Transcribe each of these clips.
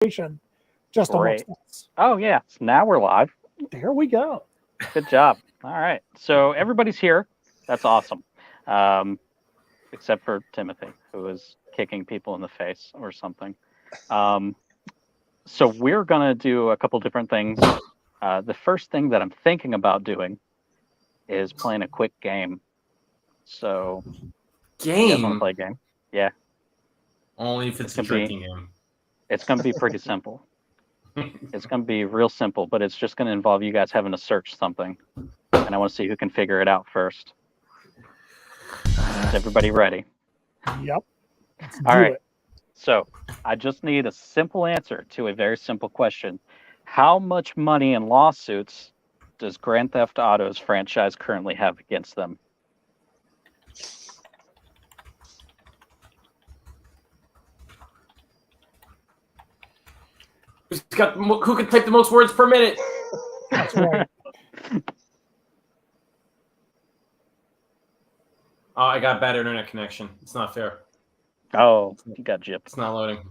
just Great. amongst us. Oh, yeah. So now we're live. There we go. Good job. All right. So everybody's here. That's awesome. Um, except for Timothy, who is kicking people in the face or something. Um, so we're going to do a couple different things. The first thing that I'm thinking about doing is playing a quick game. So you guys want to Game? play a game? Yeah. Only if it's a drinking game. It's going to be pretty simple. It's going to be real simple, but it's just going to involve you guys having to search something. And I want to see who can figure it out first. Is everybody ready? Yep. Let's All do right. it. So I just need a simple answer to a very simple question. How much money in lawsuits does Grand Theft Auto's franchise currently have against them? Who can type the most words per minute? That's right. Oh, I got bad internet connection. It's not fair. Oh, you got gypped. It's not loading.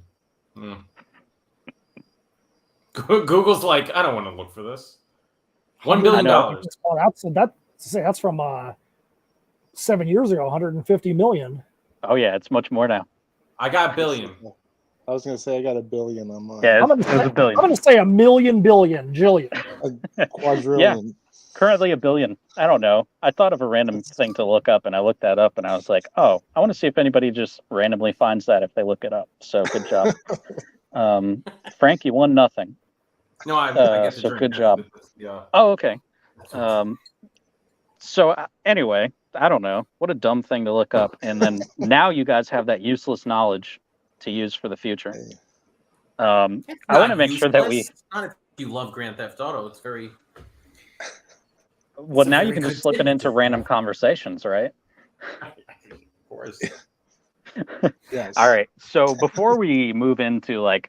Google's like, I don't want to look for this. $1 billion. That's from 7 years ago. 150 million. Oh yeah, it's much more now. I got billion. I was gonna say I got $1 billion on mine. Yeah, I'm it was a billion. going to say a million, billion, jillion. A quadrillion. Yeah. Currently $1 billion. I don't know. I thought of a random thing to look up, and I looked that up, and I was like, oh, I want to see if anybody just randomly finds that if they look it up. So good job. Frank, you won nothing. No, I guess so good job. Yeah. Oh, okay. So anyway, I don't know. What a dumb thing to look up. And then now you guys have that useless knowledge to use for the future. I want to make sure that we... It's not if you love Grand Theft Auto. It's very... Well, now you can just slip it into random conversations, right? Of course. Yes. All right. So before we move into I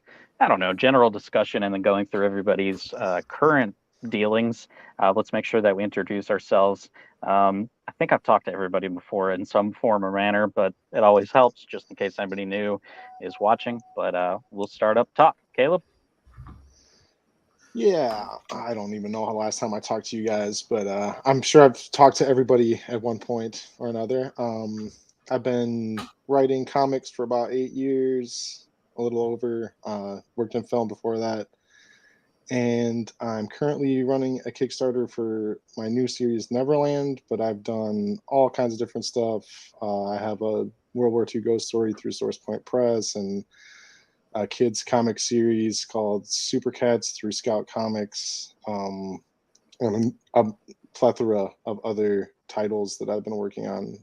don't know, general discussion and then going through everybody's current dealings, let's make sure that we introduce ourselves. I think I've talked to everybody before in some form or manner, but it always helps just in case anybody new is watching. But we'll start up top. Caleb? Yeah, I don't even know how last time I talked to you guys, but I'm sure I've talked to everybody at one point or another. I've been writing comics for about 8 years, a little over. Worked in film before that. And I'm currently running a Kickstarter for my new series, Neverland, but I've done all kinds of different stuff. I have a World War II ghost story through Source Point Press and a kids comic series called Super Cats through Scout Comics, and a plethora of other titles that I've been working on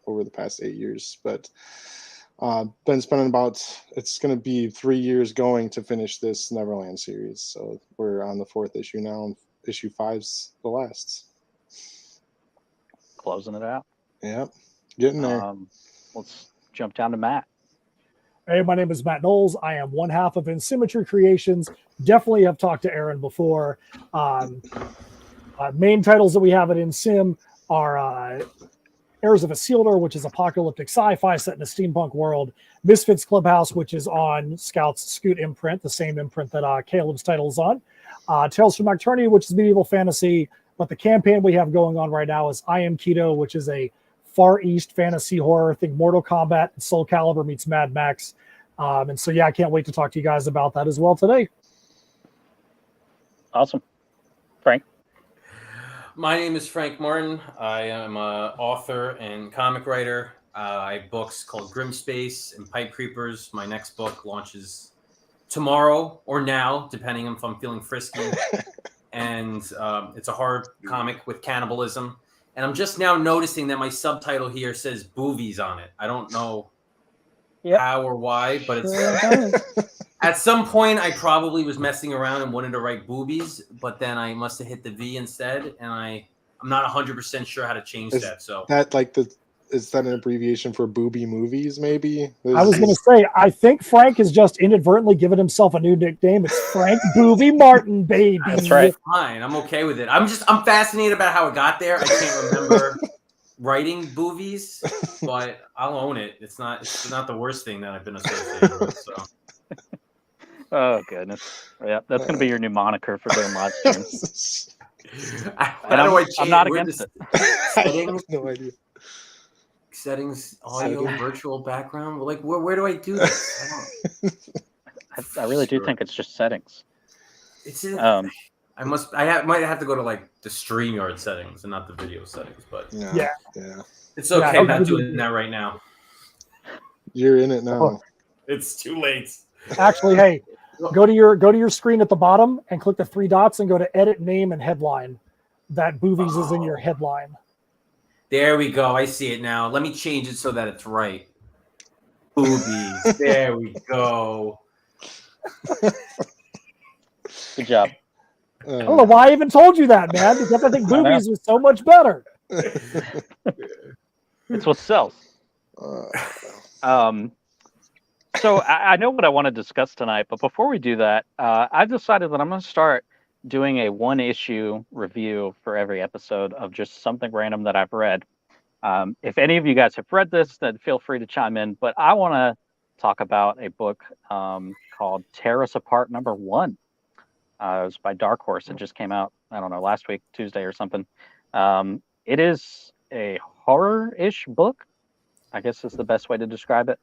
over the past 8 years. But been spending it's going to be 3 years going to finish this Neverland series. So we're on the 4th issue now, and issue 5's the last. Closing it out. Yep, getting there. Let's jump down to Matt. Hey, my name is Matt Knowles. I am one half of Insymmetry Creations. Definitely have talked to Aaron before. Main titles that we have at Insim are Heirs of Isildur, which is apocalyptic sci-fi set in a steampunk world. Misfits Clubhouse, which is on Scout's Scoot imprint, the same imprint that Caleb's title is on. Tales from Nocturnia, which is medieval fantasy. But the campaign we have going on right now is I Am Keto, which is a Far East fantasy horror. Think Mortal Kombat and Soul Calibur meets Mad Max. And so, yeah, I can't wait to talk to you guys about that as well today. Awesome. Frank? My name is Frank Martin. I am an author and comic writer. I have books called Grim Space and Pipe Creepers. My next book launches tomorrow or now, depending if I'm feeling frisky. And it's a horror comic with cannibalism. And I'm just now noticing that my subtitle here says boovies on it. I don't know how or why, but it's at some point I probably was messing around and wanted to write boobies, but then I must have hit the V instead, and I'm not 100% sure how to change that. So that is that an abbreviation for booby movies? Maybe I was going to say I think Frank has just inadvertently given himself a new nickname. It's Frank Booby Martin, baby. That's right. Fine, I'm okay with it. I'm fascinated about how it got there. I can't remember writing boovies, but I'll own it. It's not the worst thing that I've been associated with. So Oh goodness. Yeah, that's gonna be your new moniker for doing live streams. How And do I I'm change? not Where against does it. I have settings, no idea. settings, audio, Settings. virtual background? Well, like, where do I do this? I really do Sure. think it's just settings. It's in, Um, might have to go to like the StreamYard settings and not the video settings, but Yeah. Yeah. it's Yeah, okay. I'm not okay. doing that right now. You're in it now. It's too late. Actually, hey, go to your screen at the bottom and click the three dots and go to edit name and headline. That Boovies is in your headline. There we go. I see it now. Let me change it so that it's right. Boobies. There we go. good job. I don't know why I even told you that, man, because I think I know. Boovies was so much better. It's what sells. So I know what I want to discuss tonight, but before we do that, I've decided that I'm going to start doing a one-issue review for every episode of just something random that I've read. If any of you guys have read this, then feel free to chime in. But I want to talk about a book called Tear Us Apart #1. It was by Dark Horse. It just came out, I don't know, last week, Tuesday or something. It is a horror-ish book, I guess is the best way to describe it.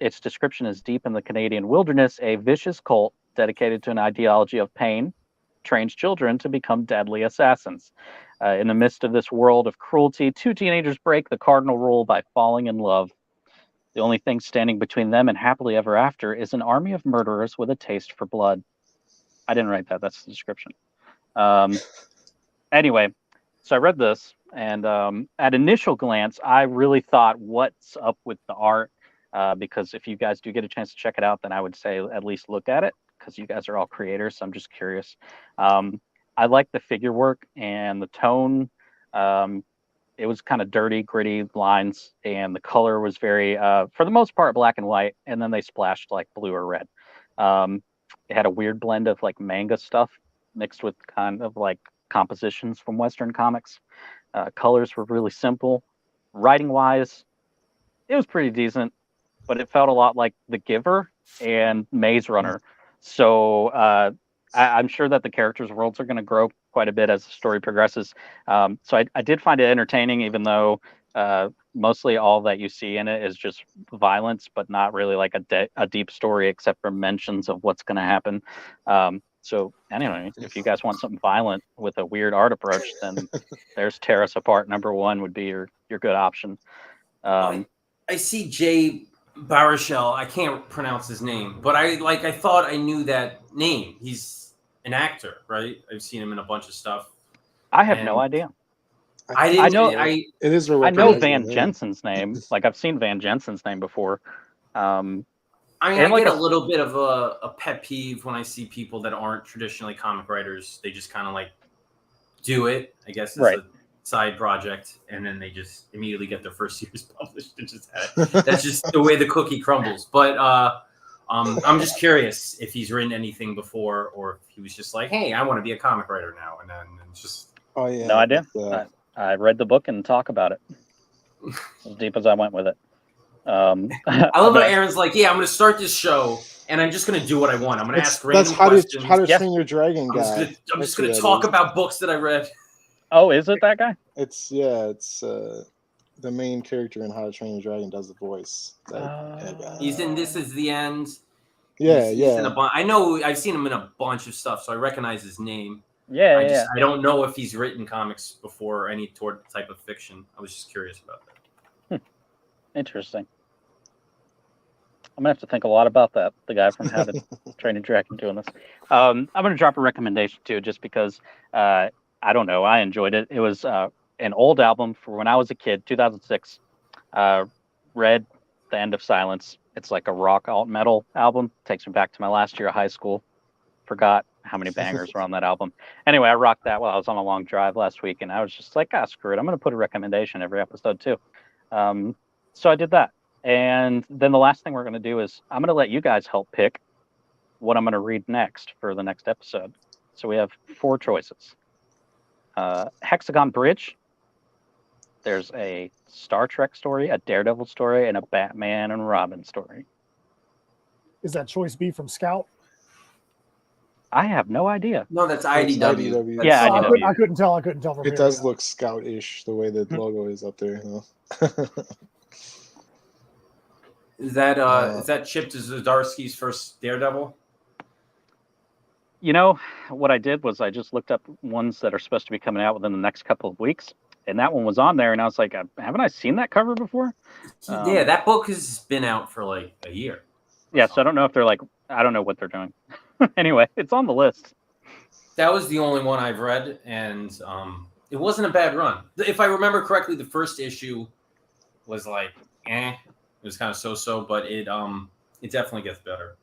Its description is deep in the Canadian wilderness, a vicious cult dedicated to an ideology of pain trains children to become deadly assassins. In the midst of this world of cruelty, two teenagers break the cardinal rule by falling in love. The only thing standing between them and happily ever after is an army of murderers with a taste for blood. I didn't write that. That's the description. Anyway, so I read this, and at initial glance, I really thought, what's up with the art? Because if you guys do get a chance to check it out, then I would say at least look at it, because you guys are all creators, so I'm just curious. I like the figure work and the tone. It was kind of dirty, gritty lines, and the color was very, for the most part, black and white, and then they splashed like blue or red. It had a weird blend of like manga stuff mixed with kind of like compositions from Western comics. Colors were really simple. Writing wise, it was pretty decent, but it felt a lot like The Giver and Maze Runner. So I'm sure that the characters' worlds are going to grow quite a bit as the story progresses. So I did find it entertaining, even though mostly all that you see in it is just violence, but not really like a deep story, except for mentions of what's going to happen. So anyway, if you guys want something violent with a weird art approach, then there's Tear Us Apart #1 would be your good option. I see Jay Baruchel. I can't pronounce his name, but I thought I knew that name. He's an actor, right? I've seen him in a bunch of stuff. I have no idea. I didn't. I know. I It is. I know Van Jensen's name. Like I've seen Van Jensen's name before. I And like get a little bit of a pet peeve when I see people that aren't traditionally comic writers. They just kind of like do it, I guess, as Right. a side project, and then they just immediately get their first series published and just have it. That's just the way the cookie crumbles. But I'm just curious if he's written anything before, or if he was just like, "Hey, I want to be a comic writer now," and then it's just. Oh yeah. No idea. I read the book and talk about it as deep as I went with it. I love how Aaron's like, yeah, I'm going to start this show, and I'm just going to do what I want. I'm going to ask random questions. How to Train Your Dragon guy. I'm just going to talk about books that I read. Oh, is it that guy? It's the main character in How to Train Your Dragon does the voice. He's in This Is the End. Yeah, he's in I know I've seen him in a bunch of stuff, so I recognize his name. Yeah, I don't know if he's written comics before or any type of fiction. I was just curious about that. Interesting. I'm gonna have to think a lot about that. The guy from How to Train Your Dragon doing this. I'm gonna drop a recommendation too, just because I don't know. I enjoyed it. It was an old album for when I was a kid, 2006. Read The End of Silence. It's like a rock alt metal album. Takes me back to my last year of high school. Forgot how many bangers were on that album. Anyway, I rocked that while I was on a long drive last week, and I was just like, screw it. I'm gonna put a recommendation every episode too. So I did that. And then the last thing we're going to do is I'm going to let you guys help pick what I'm going to read next for the next episode. So we have 4 choices. Hexagon Bridge. There's a Star Trek story, a Daredevil story, and a Batman and Robin story. Is that choice B from Scout? I have no idea. No, that's It's IDW. IDW. That's, Yeah, Oh, IDW. I couldn't tell. I couldn't tell from It here. does Yeah. look Scout-ish the way the logo is up there. Is that Chip Zdarsky's first Daredevil? You know, what I did was I just looked up ones that are supposed to be coming out within the next couple of weeks, and that one was on there, and I was like, haven't I seen that cover before? Yeah, that book has been out for like a year. Yeah, so I don't know if they're like, I don't know what they're doing. Anyway, it's on the list. That was the only one I've read, and it wasn't a bad run. If I remember correctly, the first issue was like, it was kind of so-so, but it definitely gets better.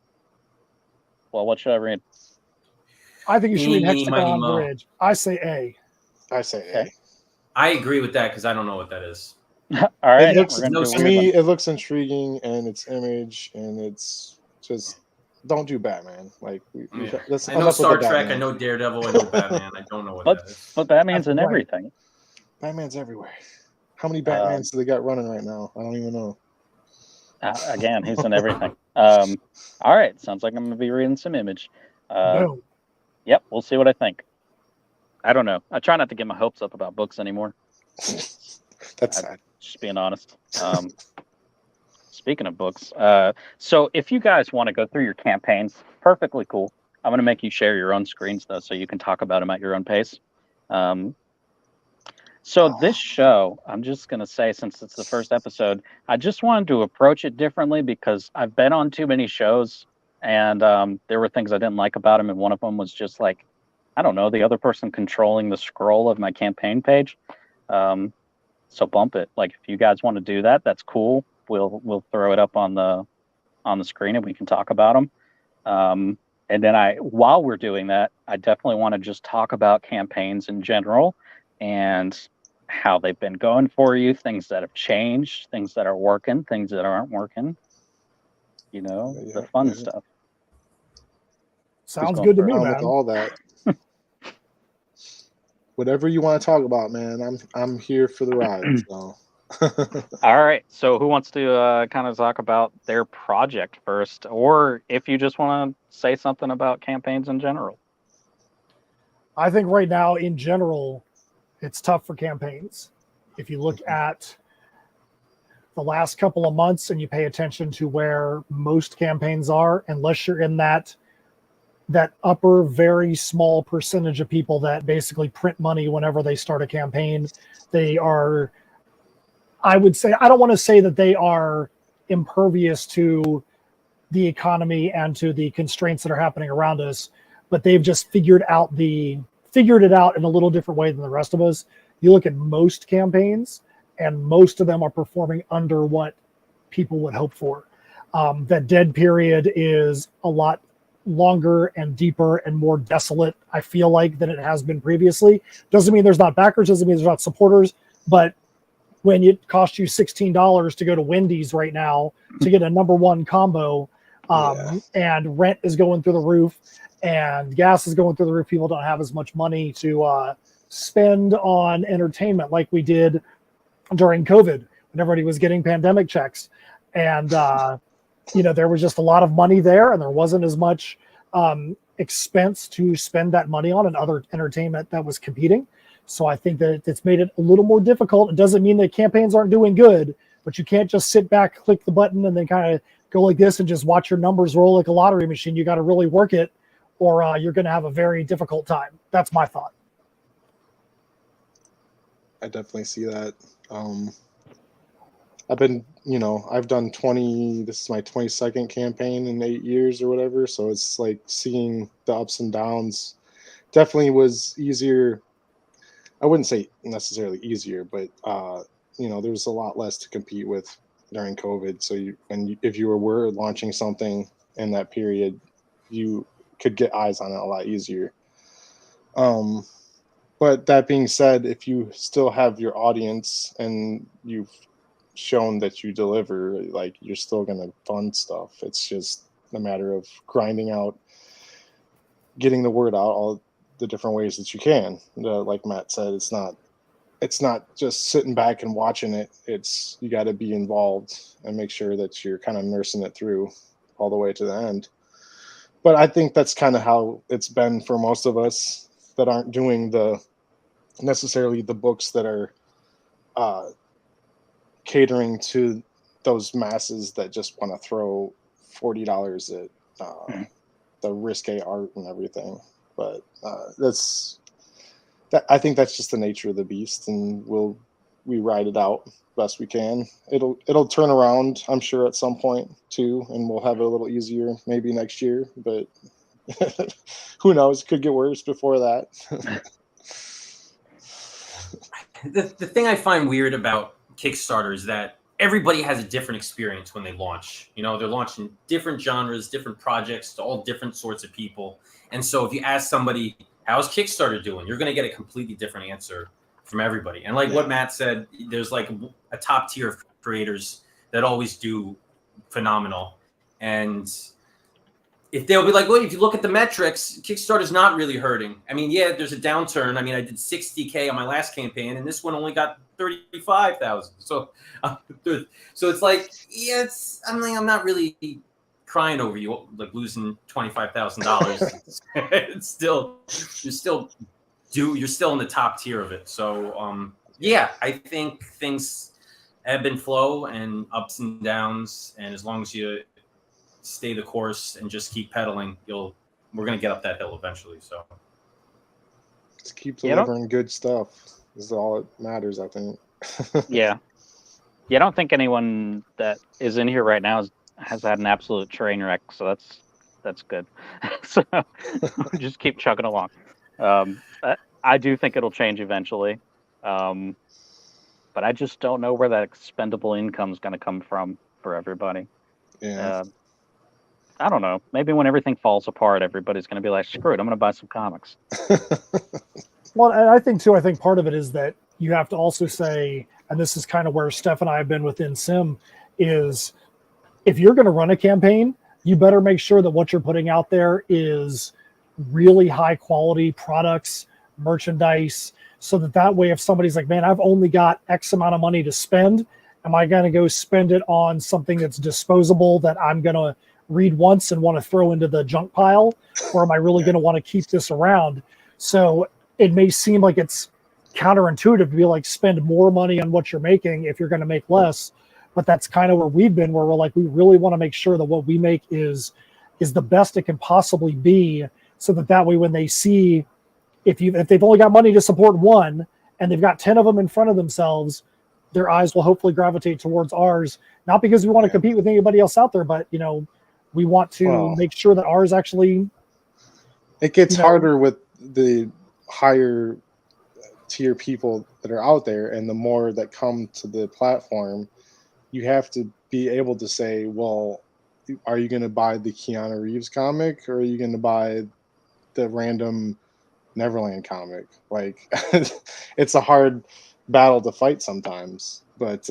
Well, what should I read? I think you should read Eeny, Hexagon miny, mo. Bridge. I say A. I say A. Okay. I agree with that because I don't know what that is. All right, It looks, we're gonna do a to weird me, one. it looks intriguing, and its image, and it's just don't do Batman. Like Yeah. that's I know enough Star with the Trek, I Batman. know Daredevil, I know Batman. I don't know what that is. But Batman's in Right. everything. Batman's everywhere. How many Batmans do they got running right now? I don't even know. Again, he's in everything. All right, sounds like I'm gonna be reading some Image. Boom. Yep, we'll see what I think. I don't know. I try not to get my hopes up about books anymore. That's sad. Just being honest. Speaking of books, so if you guys want to go through your campaigns, perfectly cool. I'm going to make you share your own screens, though, so you can talk about them at your own pace. So this show, I'm just going to say, since it's the first episode, I just wanted to approach it differently because I've been on too many shows, and there were things I didn't like about them, and one of them was just like, I don't know, the other person controlling the scroll of my campaign page. So bump it. Like if you guys want to do that, that's cool. We'll throw it up on the screen and we can talk about them. And then while we're doing that, I definitely want to just talk about campaigns in general and how they've been going for you, things that have changed, things that are working, things that aren't working. You know, the fun stuff. Sounds good to me, With man. all that. Whatever you want to talk about, man, I'm here for the ride. So. All right. So who wants to kind of talk about their project first, or if you just want to say something about campaigns in general? I think right now, in general, it's tough for campaigns. If you look at the last couple of months and you pay attention to where most campaigns are, unless you're in that upper very small percentage of people that basically print money whenever they start a campaign, they are, I would say, I don't want to say that they are impervious to the economy and to the constraints that are happening around us, but they've just figured it out in a little different way than the rest of us. You look at most campaigns and most of them are performing under what people would hope for. That dead period is a lot longer and deeper and more desolate, I feel like, than it has been previously. Doesn't mean there's not backers, doesn't mean there's not supporters, but when it costs you $16 to go to Wendy's right now to get a #1 combo, and rent is going through the roof and gas is going through the roof, people don't have as much money to spend on entertainment like we did during COVID when everybody was getting pandemic checks. And there was just a lot of money there, and there wasn't as much expense to spend that money on and other entertainment that was competing. So I think that it's made it a little more difficult. It doesn't mean that campaigns aren't doing good, but you can't just sit back, click the button, and then kind of go like this and just watch your numbers roll like a lottery machine. You got to really work it, or you're going to have a very difficult time. That's my thought. I definitely see that. I've done 20, this is my 22nd campaign in 8 years or whatever. So it's like seeing the ups and downs definitely was easier. I wouldn't say necessarily easier, but there's a lot less to compete with during COVID. So if you were launching something in that period, you could get eyes on it a lot easier. But that being said, if you still have your audience and you've shown that you deliver, like, you're still going to fund stuff. It's just a matter of grinding out, getting the word out all the different ways that you can. Like Matt said, it's not just sitting back and watching it. You got to be involved and make sure that you're kind of nursing it through all the way to the end. But I think that's kind of how it's been for most of us that aren't doing necessarily the books that are catering to those masses that just want to throw $40 at the risque art and everything. But I think that's just the nature of the beast, and we ride it out best we can. It'll turn around, I'm sure, at some point too, and we'll have it a little easier maybe next year. But who knows? It could get worse before that. The thing I find weird about Kickstarter is that everybody has a different experience when they launch. You know, they're launching different genres, different projects to all different sorts of people. And so if you ask somebody, how's Kickstarter doing? You're going to get a completely different answer from everybody. And like what Matt said, there's like a top tier of creators that always do phenomenal. And if they'll be like, well, if you look at the metrics, Kickstarter's not really hurting. I mean, yeah, there's a downturn. I mean, I did 60K on my last campaign, and this one only got 35,000. So it's like, yeah, I'm not really crying over you like losing $25,000. It's still, you're still in the top tier of it. So yeah, I think things ebb and flow and ups and downs, and as long as you stay the course and just keep pedaling, we're going to get up that hill eventually. So just keep delivering good stuff is all that matters, I think. Yeah, I don't think anyone that is in here right now has had an absolute train wreck, so that's good. So just keep chugging along. I do think it'll change eventually, but I just don't know where that expendable income is going to come from for everybody. Yeah. I don't know. Maybe when everything falls apart, everybody's going to be like, screw it, I'm going to buy some comics. Well, and I think part of it is that you have to also say, and this is kind of where Steph and I have been within Sim, is if you're going to run a campaign, you better make sure that what you're putting out there is really high quality products, merchandise, so that way if somebody's like, man, I've only got X amount of money to spend, am I going to go spend it on something that's disposable that I'm going to read once and want to throw into the junk pile, or am I really going to want to keep this around? So it may seem like it's counterintuitive to be like, spend more money on what you're making if you're going to make less, but that's kind of where we've been, where we're like, we really want to make sure that what we make is the best it can possibly be, so that way when they see, if they've only got money to support one and they've got 10 of them in front of themselves, their eyes will hopefully gravitate towards ours, not because we want to compete with anybody else out there, but we want to make sure that ours actually. It gets harder with the higher tier people that are out there, and the more that come to the platform, you have to be able to say, well, are you going to buy the Keanu Reeves comic, or are you going to buy the random Neverland comic? Like, it's a hard battle to fight sometimes, but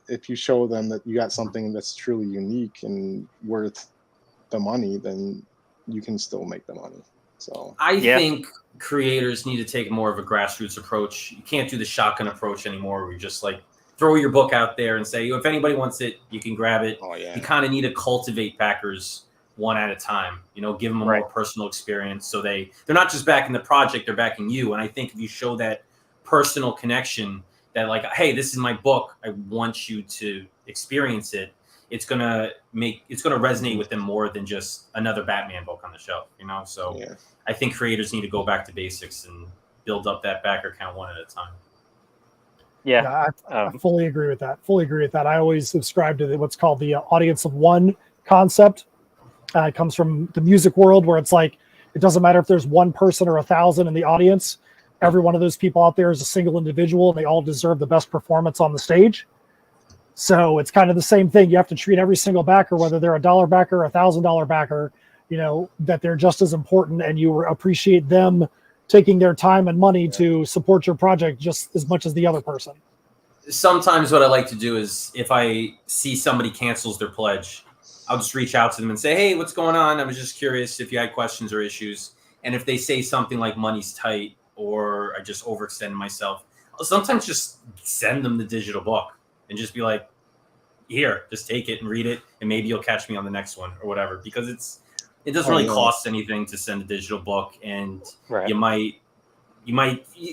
if you show them that you got something that's truly unique and worth the money, then you can still make the money. So I think creators need to take more of a grassroots approach. You can't do the shotgun approach anymore, where you just like throw your book out there and say, if anybody wants it, you can grab it. You kind of need to cultivate backers one at a time, give them a more personal experience, so they're not just backing the project, they're backing you. And I think if you show that personal connection, that like, hey, this is my book, I want you to experience it, it's gonna resonate with them more than just another Batman book on the shelf, So I think creators need to go back to basics and build up that backer count one at a time. I fully agree with that. I always subscribe to what's called the audience of one concept. It comes from the music world, where it's like, it doesn't matter if there's one person or 1,000 in the audience. Every one of those people out there is a single individual, and they all deserve the best performance on the stage. So it's kind of the same thing. You have to treat every single backer, whether they're $1 backer or $1,000 backer, that they're just as important, and you appreciate them taking their time and money to support your project just as much as the other person. Sometimes what I like to do is, if I see somebody cancels their pledge, I'll just reach out to them and say, hey, what's going on? I was just curious if you had questions or issues. And if they say something like money's tight, or I just overextended myself, I'll sometimes just send them the digital book and just be like, here, just take it and read it, and maybe you'll catch me on the next one or whatever. Because it doesn't really cost anything to send a digital book, and you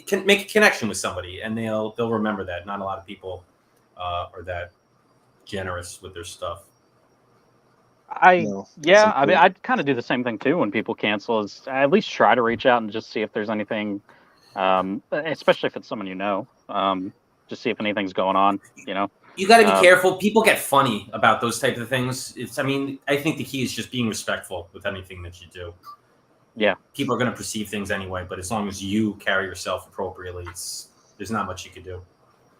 can make a connection with somebody, and they'll remember that. Not a lot of people are that generous with their stuff. I mean, I'd kind of do the same thing too when people cancel. Is I at least try to reach out and just see if there's anything, especially if it's someone you know. Just see if anything's going on. You know, you got to be careful. People get funny about those types of things. I think the key is just being respectful with anything that you do. Yeah, people are going to perceive things anyway, but as long as you carry yourself appropriately, there's not much you can do.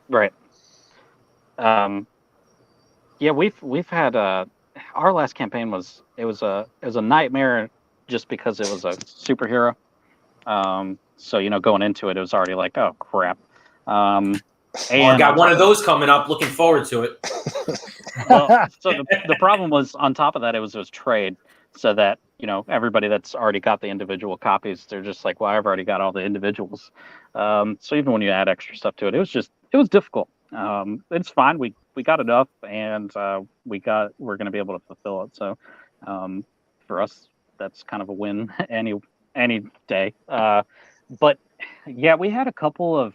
Right. Yeah, we've had our last campaign was a nightmare just because it was a superhero. So going into it, it was already like, oh crap. And I got one of those coming up. Looking forward to it. Well, so the problem was on top of that, it was trade, so that everybody that's already got the individual copies, they're just like, well, I've already got all the individuals. So even when you add extra stuff to it, it was difficult. It's fine. We got enough, and we're going to be able to fulfill it. So for us, that's kind of a win any day. But yeah, we had a couple of.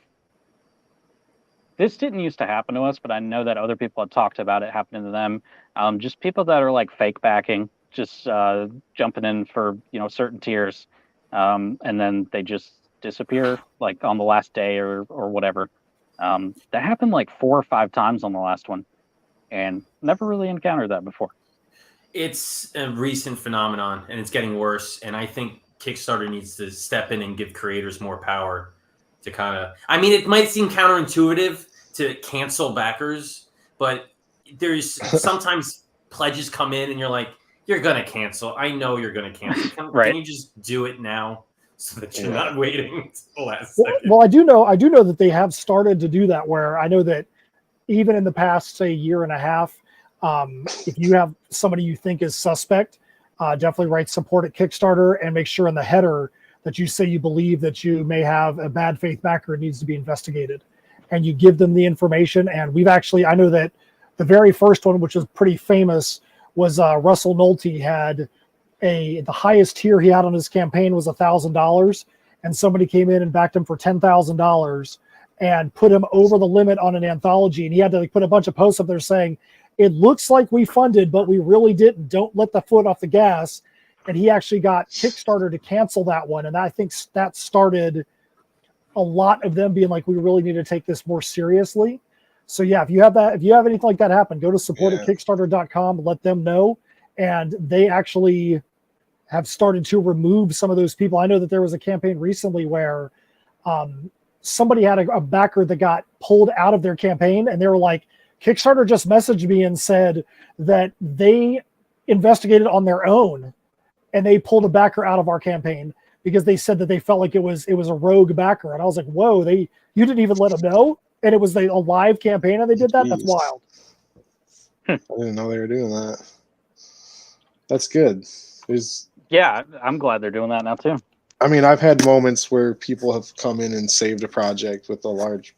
This didn't used to happen to us, but I know that other people had talked about it happening to them. Just people that are like fake backing, just jumping in for certain tiers, and then they just disappear like on the last day or whatever. That happened like 4 or 5 times on the last one, and never really encountered that before. It's a recent phenomenon, and it's getting worse. And I think Kickstarter needs to step in and give creators more power to kind of. I mean, it might seem counterintuitive to cancel backers, but there's sometimes pledges come in, and you're like, "You're gonna cancel. I know you're gonna cancel. Can you just do it now?" So that you're not waiting until the last second. Well, I do know that they have started to do that, where I know that even in the past, say, year and a half, if you have somebody you think is suspect, definitely write support at Kickstarter and make sure in the header that you say you believe that you may have a bad faith backer and needs to be investigated. And you give them the information. And I know that the very first one, which was pretty famous, was Russell Nolte had the highest tier he had on his campaign was $1,000, and somebody came in and backed him for $10,000 and put him over the limit on an anthology, and he had to put a bunch of posts up there saying, "It looks like we funded, but we really didn't. Don't let the foot off the gas." And he actually got Kickstarter to cancel that one, and I think that started a lot of them being like, "We really need to take this more seriously." So yeah, if you have anything like that happen, go to support at Kickstarter.com, let them know. And they actually have started to remove some of those people. I know that there was a campaign recently where somebody had a backer that got pulled out of their campaign, and they were like, Kickstarter just messaged me and said that they investigated on their own and they pulled a backer out of our campaign because they said that they felt like it was a rogue backer. And I was like, whoa, you didn't even let them know? And it was a live campaign and they did that? Jeez. That's wild. I didn't know they were doing that. That's good. Yeah, I'm glad they're doing that now too. I mean, I've had moments where people have come in and saved a project with a large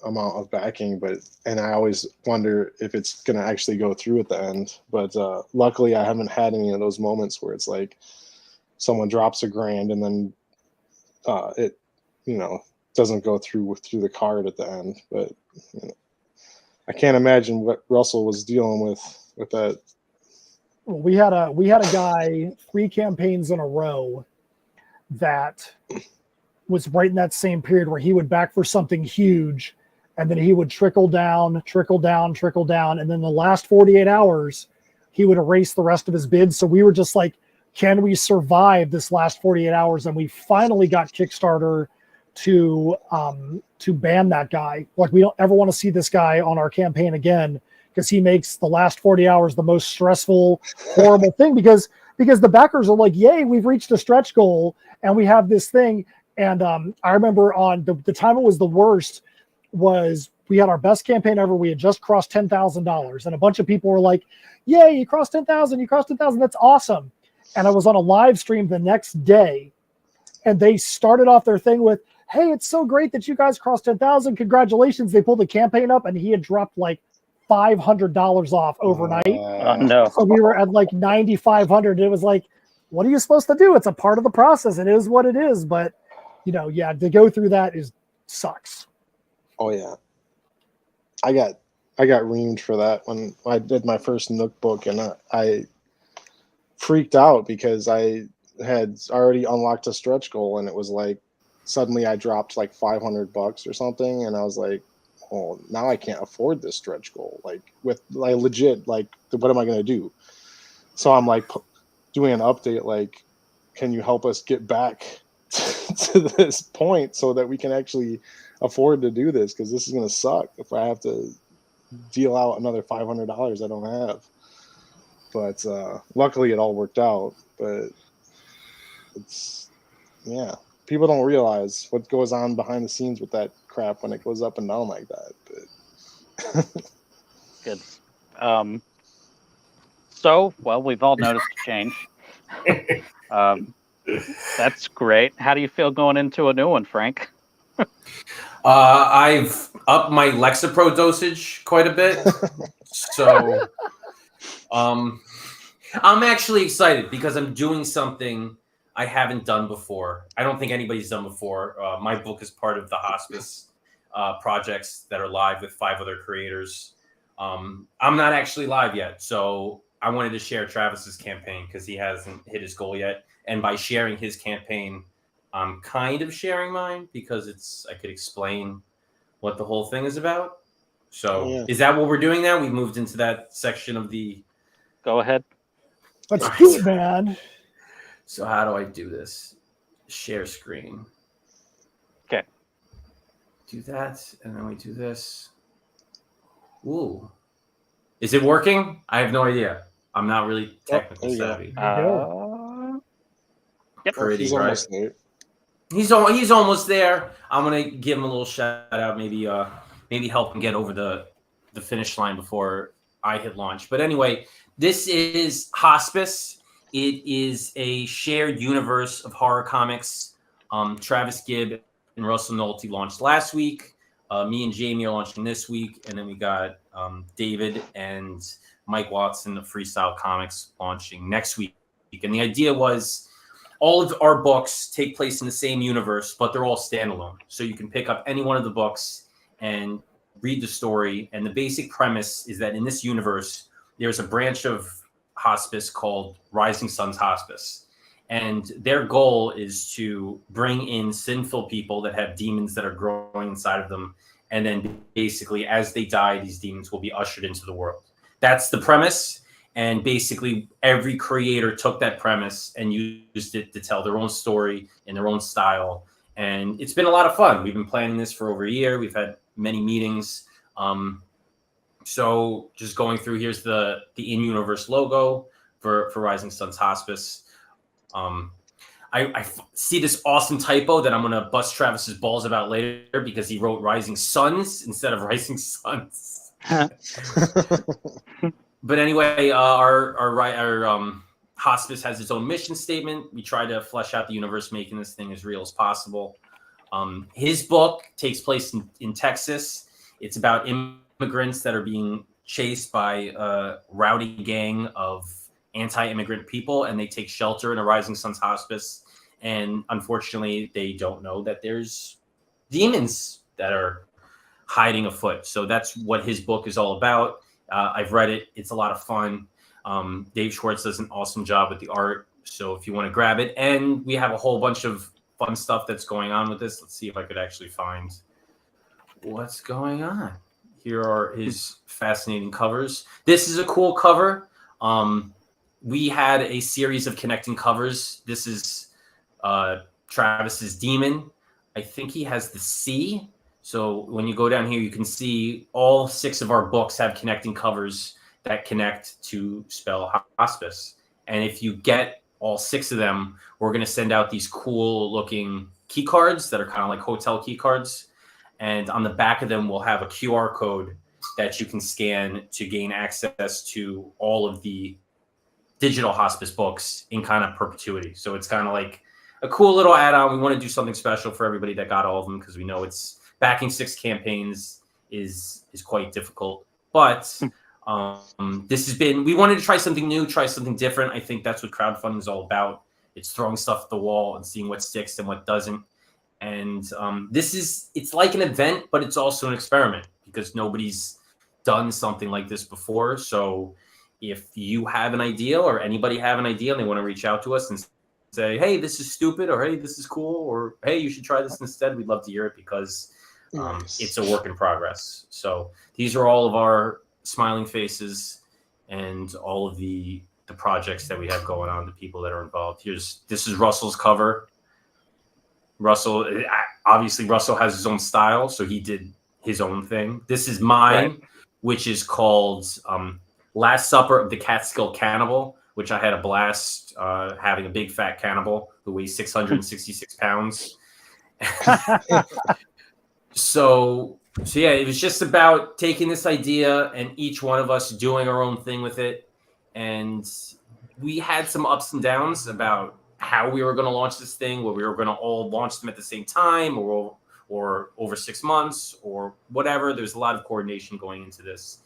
amount of backing, and I always wonder if it's going to actually go through at the end. But luckily, I haven't had any of those moments where it's like someone drops $1,000 and then it, doesn't go through the card at the end. But I can't imagine what Russell was dealing with that. Well, we had a guy 3 campaigns in a row that was right in that same period where he would back for something huge, and then he would trickle down, and then the last 48 hours, he would erase the rest of his bids. So we were just like, can we survive this last 48 hours? And we finally got Kickstarter to ban that guy. Like, we don't ever want to see this guy on our campaign again, because he makes the last 40 hours the most stressful, horrible thing, because the backers are like, yay, we've reached a stretch goal and we have this thing. And I remember on the time it was the worst was we had our best campaign ever. We had just crossed $10,000 and a bunch of people were like, yay, you crossed 10,000, you crossed 10,000. That's awesome. And I was on a live stream the next day and they started off their thing with, hey, it's so great that you guys crossed 10,000. Congratulations. They pulled the campaign up and he had dropped like $500 off overnight. Oh no. So we were at like 9,500. It was like, what are you supposed to do? It's a part of the process. It is what it is. But yeah, to go through that sucks. Oh yeah, I got reamed for that when I did my first Nook book, and I freaked out because I had already unlocked a stretch goal, and it was like suddenly I dropped like $500 or something, and I was like, oh, now I can't afford this stretch goal. Like legit, like what am I gonna do? So I'm like doing an update, like, can you help us get back to this point so that we can actually afford to do this? Because this is gonna suck if I have to deal out another $500 I don't have. But luckily it all worked out. But it's people don't realize what goes on behind the scenes with that crap when it goes up and down like that. But Good. So, well, we've all noticed a change. That's great. How do you feel going into a new one, Frank? I've upped my Lexapro dosage quite a bit. So I'm actually excited because I'm doing something I haven't done before. I don't think anybody's done before. My book is part of the hospice projects that are live with 5 other creators. I'm not actually live yet, so I wanted to share Travis's campaign because he hasn't hit his goal yet. And by sharing his campaign, I'm kind of sharing mine because I could explain what the whole thing is about. So Is that what we're doing now? We've moved into that section of the... Go ahead. Let's do it, man. So how do I do this? Share screen. Okay. Do that, and then we do this. Ooh. Is it working? I have no idea. I'm not really technical savvy. Yep. He's almost there. He's almost there. I'm gonna give him a little shout out. Maybe help him get over the finish line before I hit launch. But anyway, this is Hospice. It is a shared universe of horror comics. Travis Gibb and Russell Nolte launched last week. Me and Jamie are launching this week, and then we got David and Mike Watson of Freestyle Comics launching next week. And the idea was all of our books take place in the same universe, but they're all standalone. So you can pick up any one of the books and read the story. And the basic premise is that in this universe, there's a branch of hospice called Rising Suns Hospice. And their goal is to bring in sinful people that have demons that are growing inside of them. And then basically, as they die, these demons will be ushered into the world. That's the premise. And basically, every creator took that premise and used it to tell their own story in their own style. And it's been a lot of fun. We've been planning this for over a year. We've had many meetings. So just going through, here's the in-universe logo for Rising Suns Hospice. I see this awesome typo that I'm going to bust Travis's balls about later because he wrote Rising Suns instead of Rising Suns. But anyway, our hospice has its own mission statement. We try to flesh out the universe, making this thing as real as possible. His book takes place in Texas. It's about immigrants that are being chased by a rowdy gang of anti-immigrant people, and they take shelter in a Rising Suns Hospice. And unfortunately, they don't know that there's demons that are hiding afoot. So that's what his book is all about. I've read it. It's a lot of fun. Dave Schwartz does an awesome job with the art. So if you want to grab it, and we have a whole bunch of fun stuff that's going on with this. Let's see if I could actually find what's going on. Here are his fascinating covers. This is a cool cover. We had a series of connecting covers. This is Travis's demon. I think he has the C. So when you go down here, you can see all 6 of our books have connecting covers that connect to spell hospice. And if you get all 6 of them, we're going to send out these cool looking key cards that are kind of like hotel key cards. And on the back of them, we'll have a QR code that you can scan to gain access to all of the digital hospice books in kind of perpetuity. So it's kind of like a cool little add-on. We want to do something special for everybody that got all of them because we know it's backing 6 campaigns is quite difficult. But this has been, we wanted to try something new, try something different. I think that's what crowdfunding is all about. It's throwing stuff at the wall and seeing what sticks and what doesn't. And it's like an event, but it's also an experiment because nobody's done something like this before. So if you have an idea or anybody have an idea and they want to reach out to us and say, hey, this is stupid, or hey, this is cool, or hey, you should try this instead, we'd love to hear it because it's a work in progress. So these are all of our smiling faces and all of the projects that we have going on, the people that are involved. This is Russell's cover. Russell has his own style, so he did his own thing. This is mine, which is called Last Supper of the Catskill Cannibal, which I had a blast having a big fat cannibal who weighs 666 pounds. So yeah, it was just about taking this idea and each one of us doing our own thing with it. And we had some ups and downs about how we were going to launch this thing, where we were going to all launch them at the same time or over 6 months or whatever. There's a lot of coordination going into this.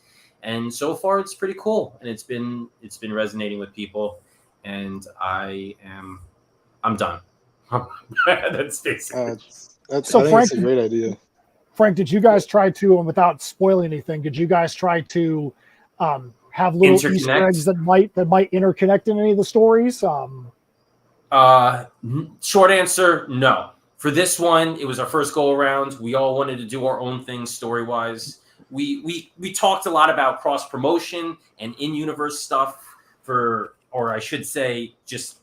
And so far it's pretty cool. And it's been resonating with people. And I'm done. That's basically. So I think it's a great idea. Frank, did you guys try to, and without spoiling anything, did you guys try to have little Easter eggs that might interconnect in any of the stories? Short answer, no. For this one, it was our first go around. We all wanted to do our own thing story wise. We talked a lot about cross promotion and in universe stuff or I should say, just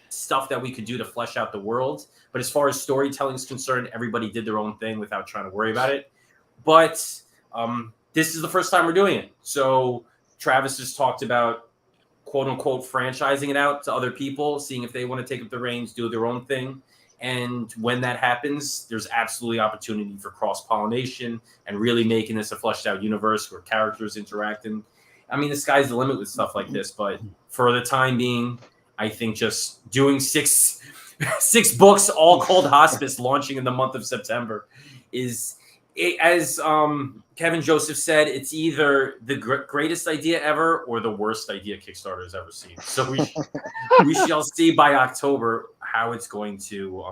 stuff that we could do to flesh out the world. But as far as storytelling is concerned, everybody did their own thing without trying to worry about it. But this is the first time we're doing it. So Travis has talked about, quote unquote, franchising it out to other people, seeing if they want to take up the reins, do their own thing. And when that happens, there's absolutely opportunity for cross-pollination and really making this a fleshed out universe where characters interacting. I mean, the sky's the limit with stuff like this, but for the time being, I think just doing six books, all called Hospice, launching in the month of September is, as Kevin Joseph said, it's either the greatest idea ever or the worst idea Kickstarter has ever seen. So we shall see by October how it's going to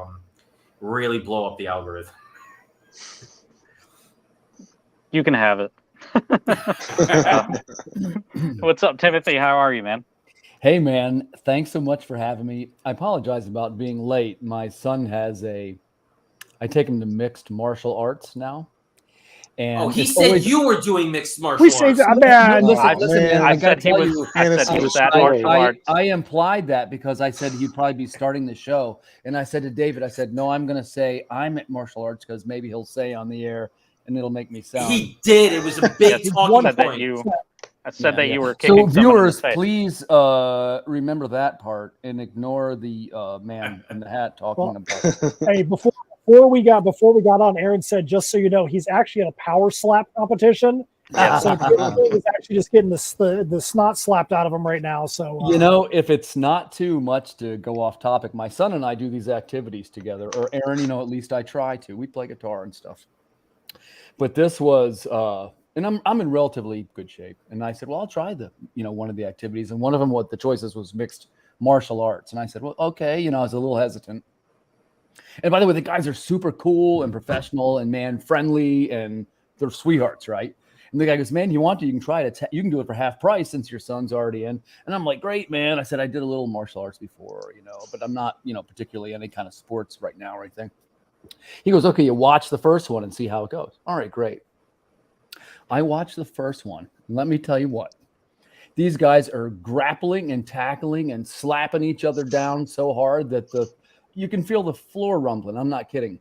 really blow up the algorithm. You can have it. What's up, Timothy? How are you, man? Hey, man. Thanks so much for having me. I apologize about being late. My son has I take him to mixed martial arts now. And he said you were doing mixed martial arts. We say that, man. Listen, man, I said he was that martial arts. I implied that because I said he'd probably be starting the show. And I said to David, no, I'm going to say I'm at martial arts because maybe he'll say on the air and it'll make me sound. He did. It was a big talking point. I said that you were kicking. So viewers, please remember that part and ignore the man in the hat talking about. Hey, before we got on, Aaron said, just so you know, he's actually in a power slap competition. So he's actually just getting the snot slapped out of him right now. So if it's not too much to go off topic, my son and I do these activities together. Or Aaron, at least I try to. We play guitar and stuff. But this was. And I'm in relatively good shape. And I said, well, I'll try one of the activities. And one of them, the choices was mixed martial arts. And I said, well, okay. I was a little hesitant. And by the way, the guys are super cool and professional and man friendly and they're sweethearts, right? And the guy goes, man, you can try it. You can do it for half price since your son's already in. And I'm like, great, man. I said, I did a little martial arts before, but I'm not, particularly any kind of sports right now or anything. He goes, okay, you watch the first one and see how it goes. All right, great. I watched the first one. And let me tell you what. These guys are grappling and tackling and slapping each other down so hard that you can feel the floor rumbling. I'm not kidding.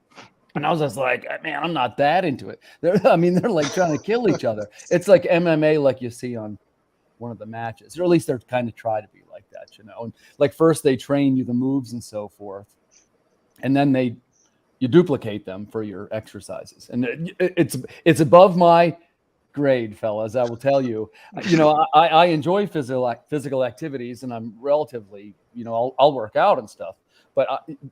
And I was just like, man, I'm not that into it. They're like trying to kill each other. It's like MMA, like you see on one of the matches, or at least they're kind of try to be like that, And like first they train you the moves and so forth, and then you duplicate them for your exercises. And it's above my grade, fellas. I will tell you. I enjoy physical activities, and I'm relatively, I'll work out and stuff. But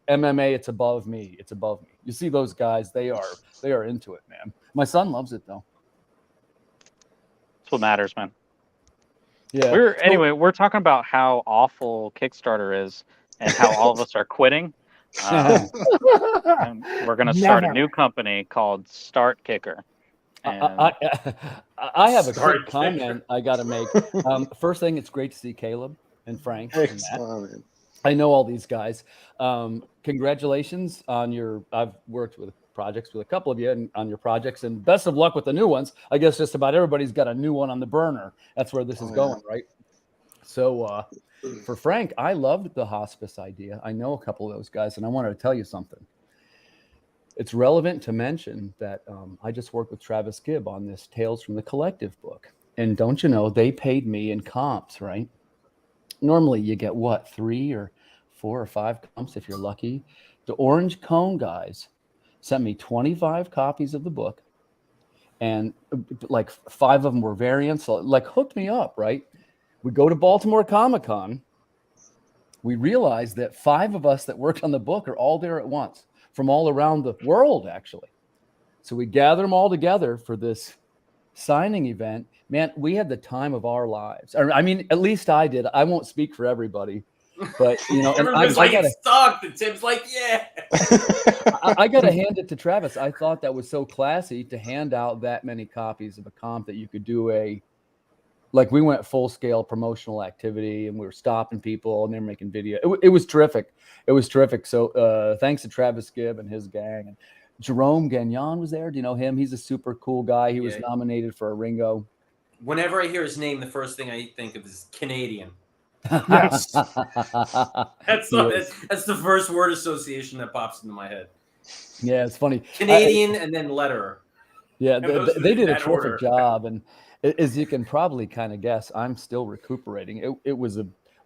MMA, it's above me. It's above me. You see those guys? They are into it, man. My son loves it though. That's what matters, man. Yeah. We're talking about how awful Kickstarter is and how all of us are quitting. And we're going to start a Never. new company called Start Kicker. And I have a Sorry, quick comment I got to make. First thing, it's great to see Caleb and Frank. And Matt. Excellent. I know all these guys. Congratulations on your. I've worked with projects with a couple of you and on your projects, and best of luck with the new ones. I guess just about everybody's got a new one on the burner. That's where this is going, right? So for Frank, I loved the hospice idea. I know a couple of those guys, and I wanted to tell you something. It's relevant to mention that I just worked with Travis Gibb on this Tales from the Collective book. And don't you know, they paid me in comps, right? Normally you get what, 3 or 4 or 5 comps if you're lucky. The Orange Cone guys sent me 25 copies of the book. And like 5 of them were variants, like hooked me up, right? We go to Baltimore Comic-Con. We realized that 5 of us that worked on the book are all there at once from all around the world, actually. So we gather them all together for this signing event. Man, we had the time of our lives. I mean, at least I did. I won't speak for everybody, but you know, and Everyone's like, it sucked. And Tim's like, yeah. I got to hand it to Travis. I thought that was so classy to hand out that many copies of a comp that you could do like we went full scale promotional activity and we were stopping people and they're making video. It was terrific. It was terrific. So thanks to Travis Gibb and his gang. And Jerome Gagnon was there. Do you know him? He's a super cool guy. He was nominated for a Ringo. Whenever I hear his name, the first thing I think of is Canadian. Yes. That's the first word association that pops into my head. Yeah, it's funny. Canadian and then letterer. Yeah, they did a terrific job. And as you can probably kind of guess, I'm still recuperating. It was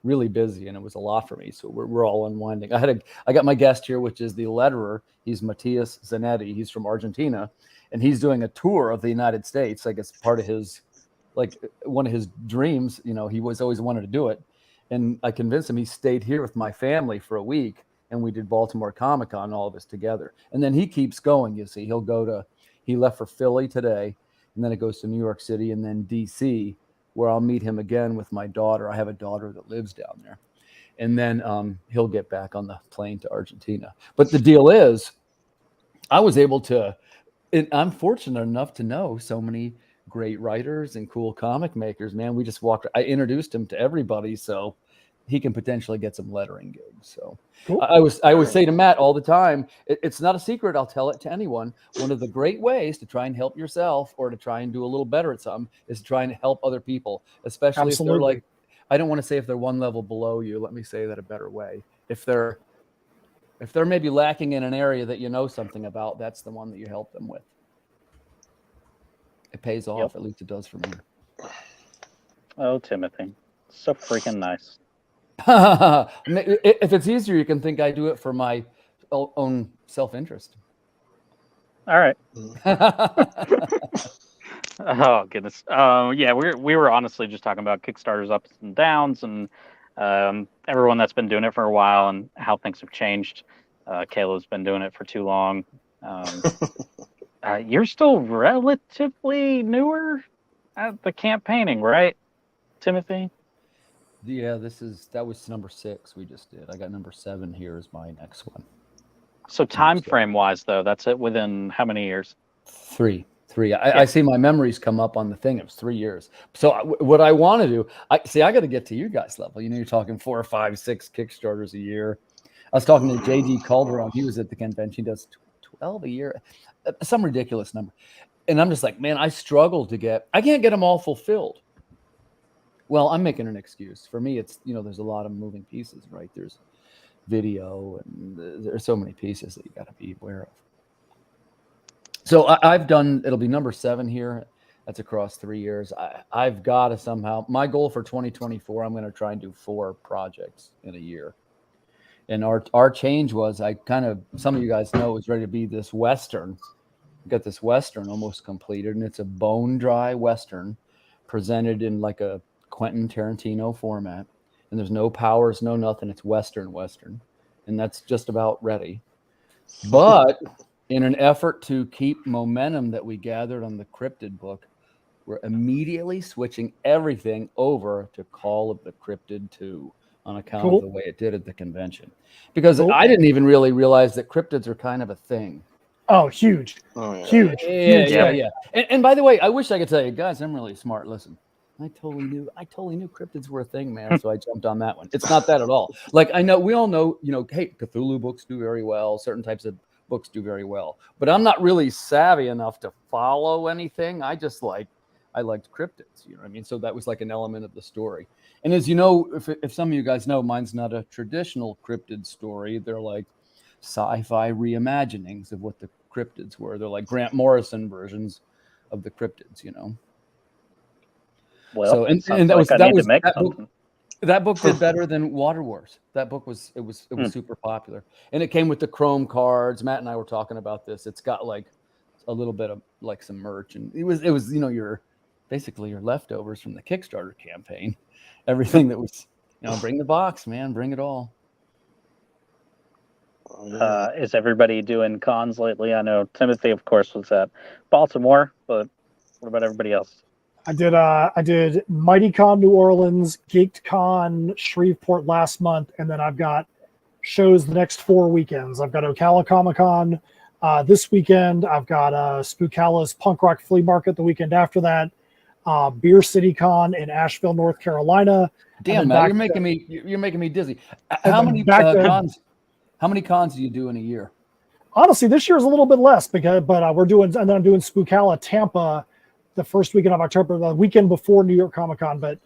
really busy and it was a lot for me. So we're all unwinding. I got my guest here, which is the letterer. He's Matias Zanetti. He's from Argentina, and he's doing a tour of the United States. I guess part of his, like one of his dreams. You know, he was always wanted to do it, and I convinced him. He stayed here with my family for a week, and we did Baltimore Comic-Con, all of us together. And then he keeps going. You see, he left for Philly today. And then it goes to New York City and then DC, where I'll meet him again with my daughter. I have a daughter that lives down there. And then he'll get back on the plane to Argentina. But the deal is, I was able to, I'm fortunate enough to know so many great writers and cool comic makers, man. We just I introduced him to everybody so he can potentially get some lettering gigs. So cool. I always say to Matt all the time, it's not a secret. I'll tell it to anyone. One of the great ways to try and help yourself or to try and do a little better at something is to try and help other people, especially if they're like, I don't want to say if they're one level below you. Let me say that a better way. If they're maybe lacking in an area that you know something about, that's the one that you help them with. It pays off. At least it does for me. Oh, Timothy, so freaking nice. If it's easier, you can think I do it for my own self-interest. All right. Oh goodness. Yeah, we were honestly just talking about Kickstarter's ups and downs and everyone that's been doing it for a while and how things have changed. Caleb's been doing it for too long. You're still relatively newer at the campaigning, right, Timothy? Yeah, that was number 6 we just did. I got number 7 here as my next one. So time frame wise, though, that's it within how many years? 3. I see my memories come up on the thing. It was 3 years. So what I want to do, I got to get to you guys' level. You know, you're talking 4 or 5, 6 Kickstarters a year. I was talking to JD Calderon. He was at the convention. He does 12 a year, some ridiculous number. And I'm just like, man, I can't get them all fulfilled. Well, I'm making an excuse. For me, it's, you know, there's a lot of moving pieces, right? There's video and there's so many pieces that you got to be aware of. So I've done, it'll be number 7 here. That's across 3 years. I've got to somehow, my goal for 2024, I'm going to try and do 4 projects in a year. And our change was, some of you guys know, it was ready to be this Western. Got this Western almost completed, and it's a bone dry Western presented in like a Quentin Tarantino format. And there's no powers, no nothing. It's Western. And that's just about ready. But in an effort to keep momentum that we gathered on the Cryptid book, we're immediately switching everything over to Call of the Cryptid 2 on account Cool. of the way it did at the convention. Because Cool. I didn't even really realize that cryptids are kind of a thing. Oh, huge. Oh yeah. Huge. Huge thing. Yeah. And by the way, I wish I could tell you, guys, I'm really smart. Listen, I totally knew cryptids were a thing, man. So I jumped on that one. It's not that at all. Like, we all know, hey, Cthulhu books do very well. Certain types of books do very well. But I'm not really savvy enough to follow anything. I liked cryptids, you know what I mean? So that was like an element of the story. And as you know, if some of you guys know, mine's not a traditional cryptid story. They're like sci-fi reimaginings of what the cryptids were. They're like Grant Morrison versions of the cryptids, you know. Well, So and that like was I that need was to make that something. book. That book did better than Water Wars. That book was super popular, and it came with the Chrome cards. Matt and I were talking about this. It's got like a little bit of like some merch, and it was basically your leftovers from the Kickstarter campaign. Everything that was, bring the box, man, bring it all. Oh, yeah. Is everybody doing cons lately? I know Timothy, of course, was at Baltimore, but what about everybody else? I did MightyCon New Orleans, GeekedCon Shreveport last month, and then I've got shows the next 4 weekends. I've got Ocala Comic Con this weekend. I've got Spookala's Punk Rock Flea Market the weekend after that. Beer City Con in Asheville, North Carolina. Damn, Matt, you're making me dizzy. How many cons? How many cons do you do in a year? Honestly, this year is a little bit less but I'm doing Spookala Tampa the first weekend of October, the weekend before New York Comic Con. But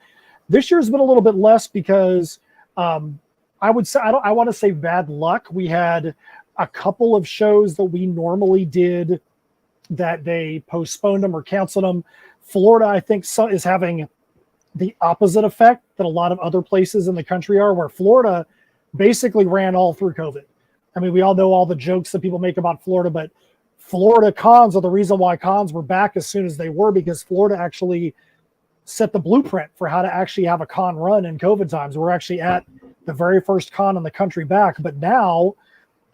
this year's been a little bit less because I would say I want to say bad luck. We had a couple of shows that we normally did that they postponed them or canceled them. Florida, I think, is having the opposite effect that a lot of other places in the country are, where Florida basically ran all through COVID. I mean, we all know all the jokes that people make about Florida, but Florida cons are the reason why cons were back as soon as they were, because Florida actually set the blueprint for how to actually have a con run in COVID times. We're actually at the very first con in the country back, but now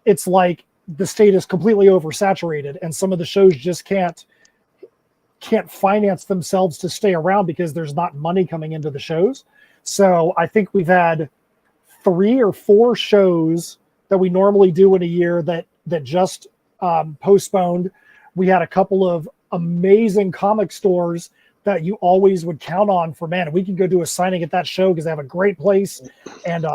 it's like the state is completely oversaturated and some of the shows just can't finance themselves to stay around because there's not money coming into the shows. So I think we've had 3 or 4 shows that we normally do in a year that just postponed. We had a couple of amazing comic stores that you always would count on for, man, we can go do a signing at that show because they have a great place, and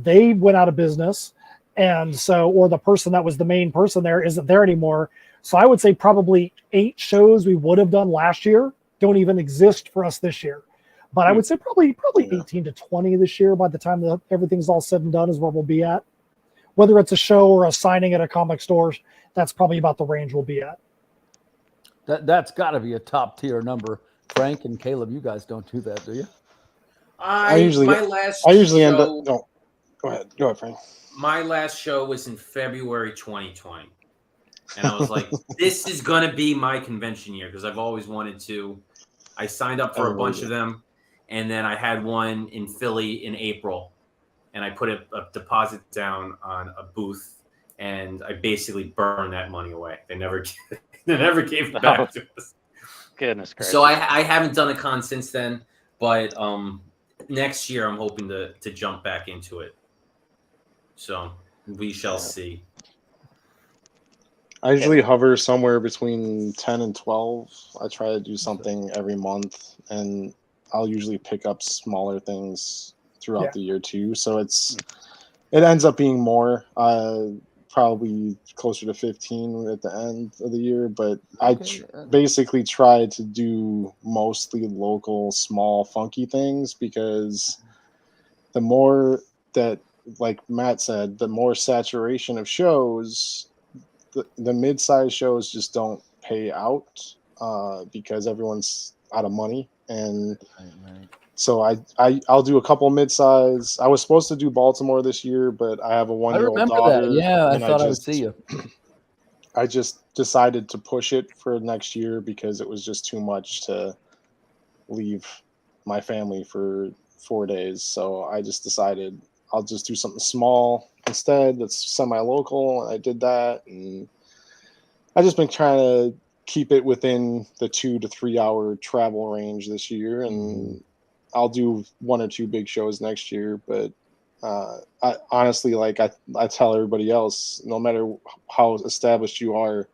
they went out of business, and so, or the person that was the main person there isn't there anymore. So I would say probably 8 shows we would have done last year don't even exist for us this year. But I would say probably 18 to 20 this year by the time that everything's all said and done is where we'll be at. Whether it's a show or a signing at a comic store, that's probably about the range we'll be at. That's got to be a top tier number. Frank and Caleb, you guys don't do that, do you? I usually end up. No, go ahead, Frank. My last show was in February 2020, and I was like, "This is gonna be my convention year," because I've always wanted to. I signed up for a bunch of them, and then I had one in Philly in April, and I put a deposit down on a booth, and I basically burned that money away. They never gave it back to us. Goodness gracious. So I haven't done a con since then, but next year I'm hoping to jump back into it. So we shall see. I usually hover somewhere between 10 and 12. I try to do something every month, and I'll usually pick up smaller things throughout the year too. So it ends up being more, probably closer to 15 at the end of the year. But I basically try to do mostly local, small, funky things, because the more that, like Matt said, the more saturation of shows, the mid-sized shows just don't pay out because everyone's out of money. And so I'll do a couple mid-size. I was supposed to do Baltimore this year, but I have a 1-year-old daughter. That. Yeah, I thought I would see you. I just decided to push it for next year because it was just too much to leave my family for 4 days. So I just decided I'll just do something small instead that's semi-local, and I did that. And I've just been trying to keep it within the 2 to 3 hour travel range this year, and I'll do 1 or 2 big shows next year. But I honestly, like I tell everybody else, no matter how established you are,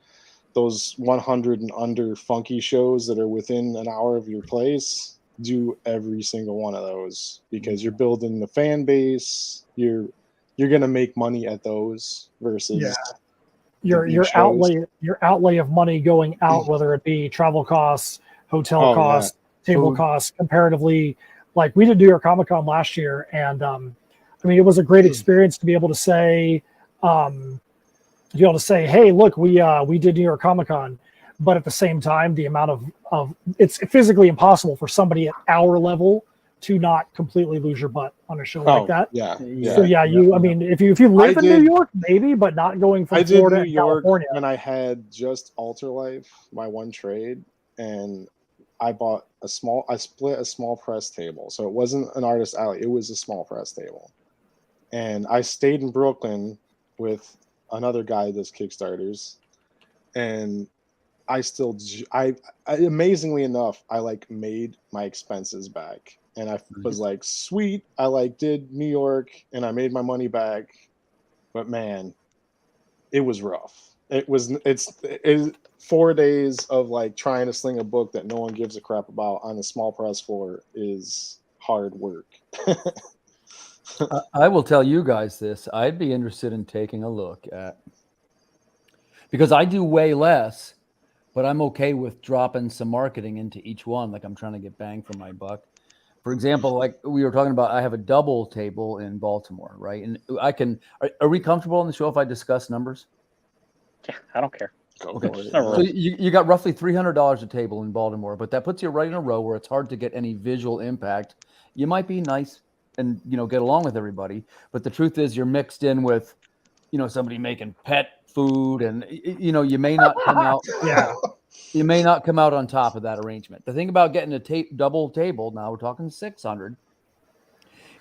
those 100 and under funky shows that are within an hour of your place, do every single one of those, because you're building the fan base. You're gonna make money at those versus your outlay of money going out, whether it be travel costs, hotel costs, table costs, comparatively. Like, we did New York Comic Con last year, and I mean, it was a great experience to be able to say, hey, look, we did New York Comic Con. But at the same time, the amount of it's physically impossible for somebody at our level to not completely lose your butt on a show like that. So I mean, if you live in New York, maybe, but not going from Florida to California. When I had just Alter Life, my one trade, and I split a small press table. So it wasn't an artist alley, it was a small press table. And I stayed in Brooklyn with another guy that does Kickstarters, and I amazingly enough, I like made my expenses back, and I was like, sweet, I like did New York and I made my money back. But man, it was rough. It's 4 days of like trying to sling a book that no one gives a crap about on the small press floor is hard work. I will tell you guys this. I'd be interested in taking a look at, because I do way less, but I'm okay with dropping some marketing into each one. Like, I'm trying to get bang for my buck. For example, like we were talking about, I have a double table in Baltimore, right? And are we comfortable on the show if I discuss numbers? Yeah, I don't care. Okay. So you got roughly $300 a table in Baltimore, but that puts you right in a row where it's hard to get any visual impact. You might be nice and, get along with everybody, but the truth is you're mixed in with, somebody making pet food, and you may not come out. You may not come out on top of that arrangement. The thing about getting a double table, now we're talking 600,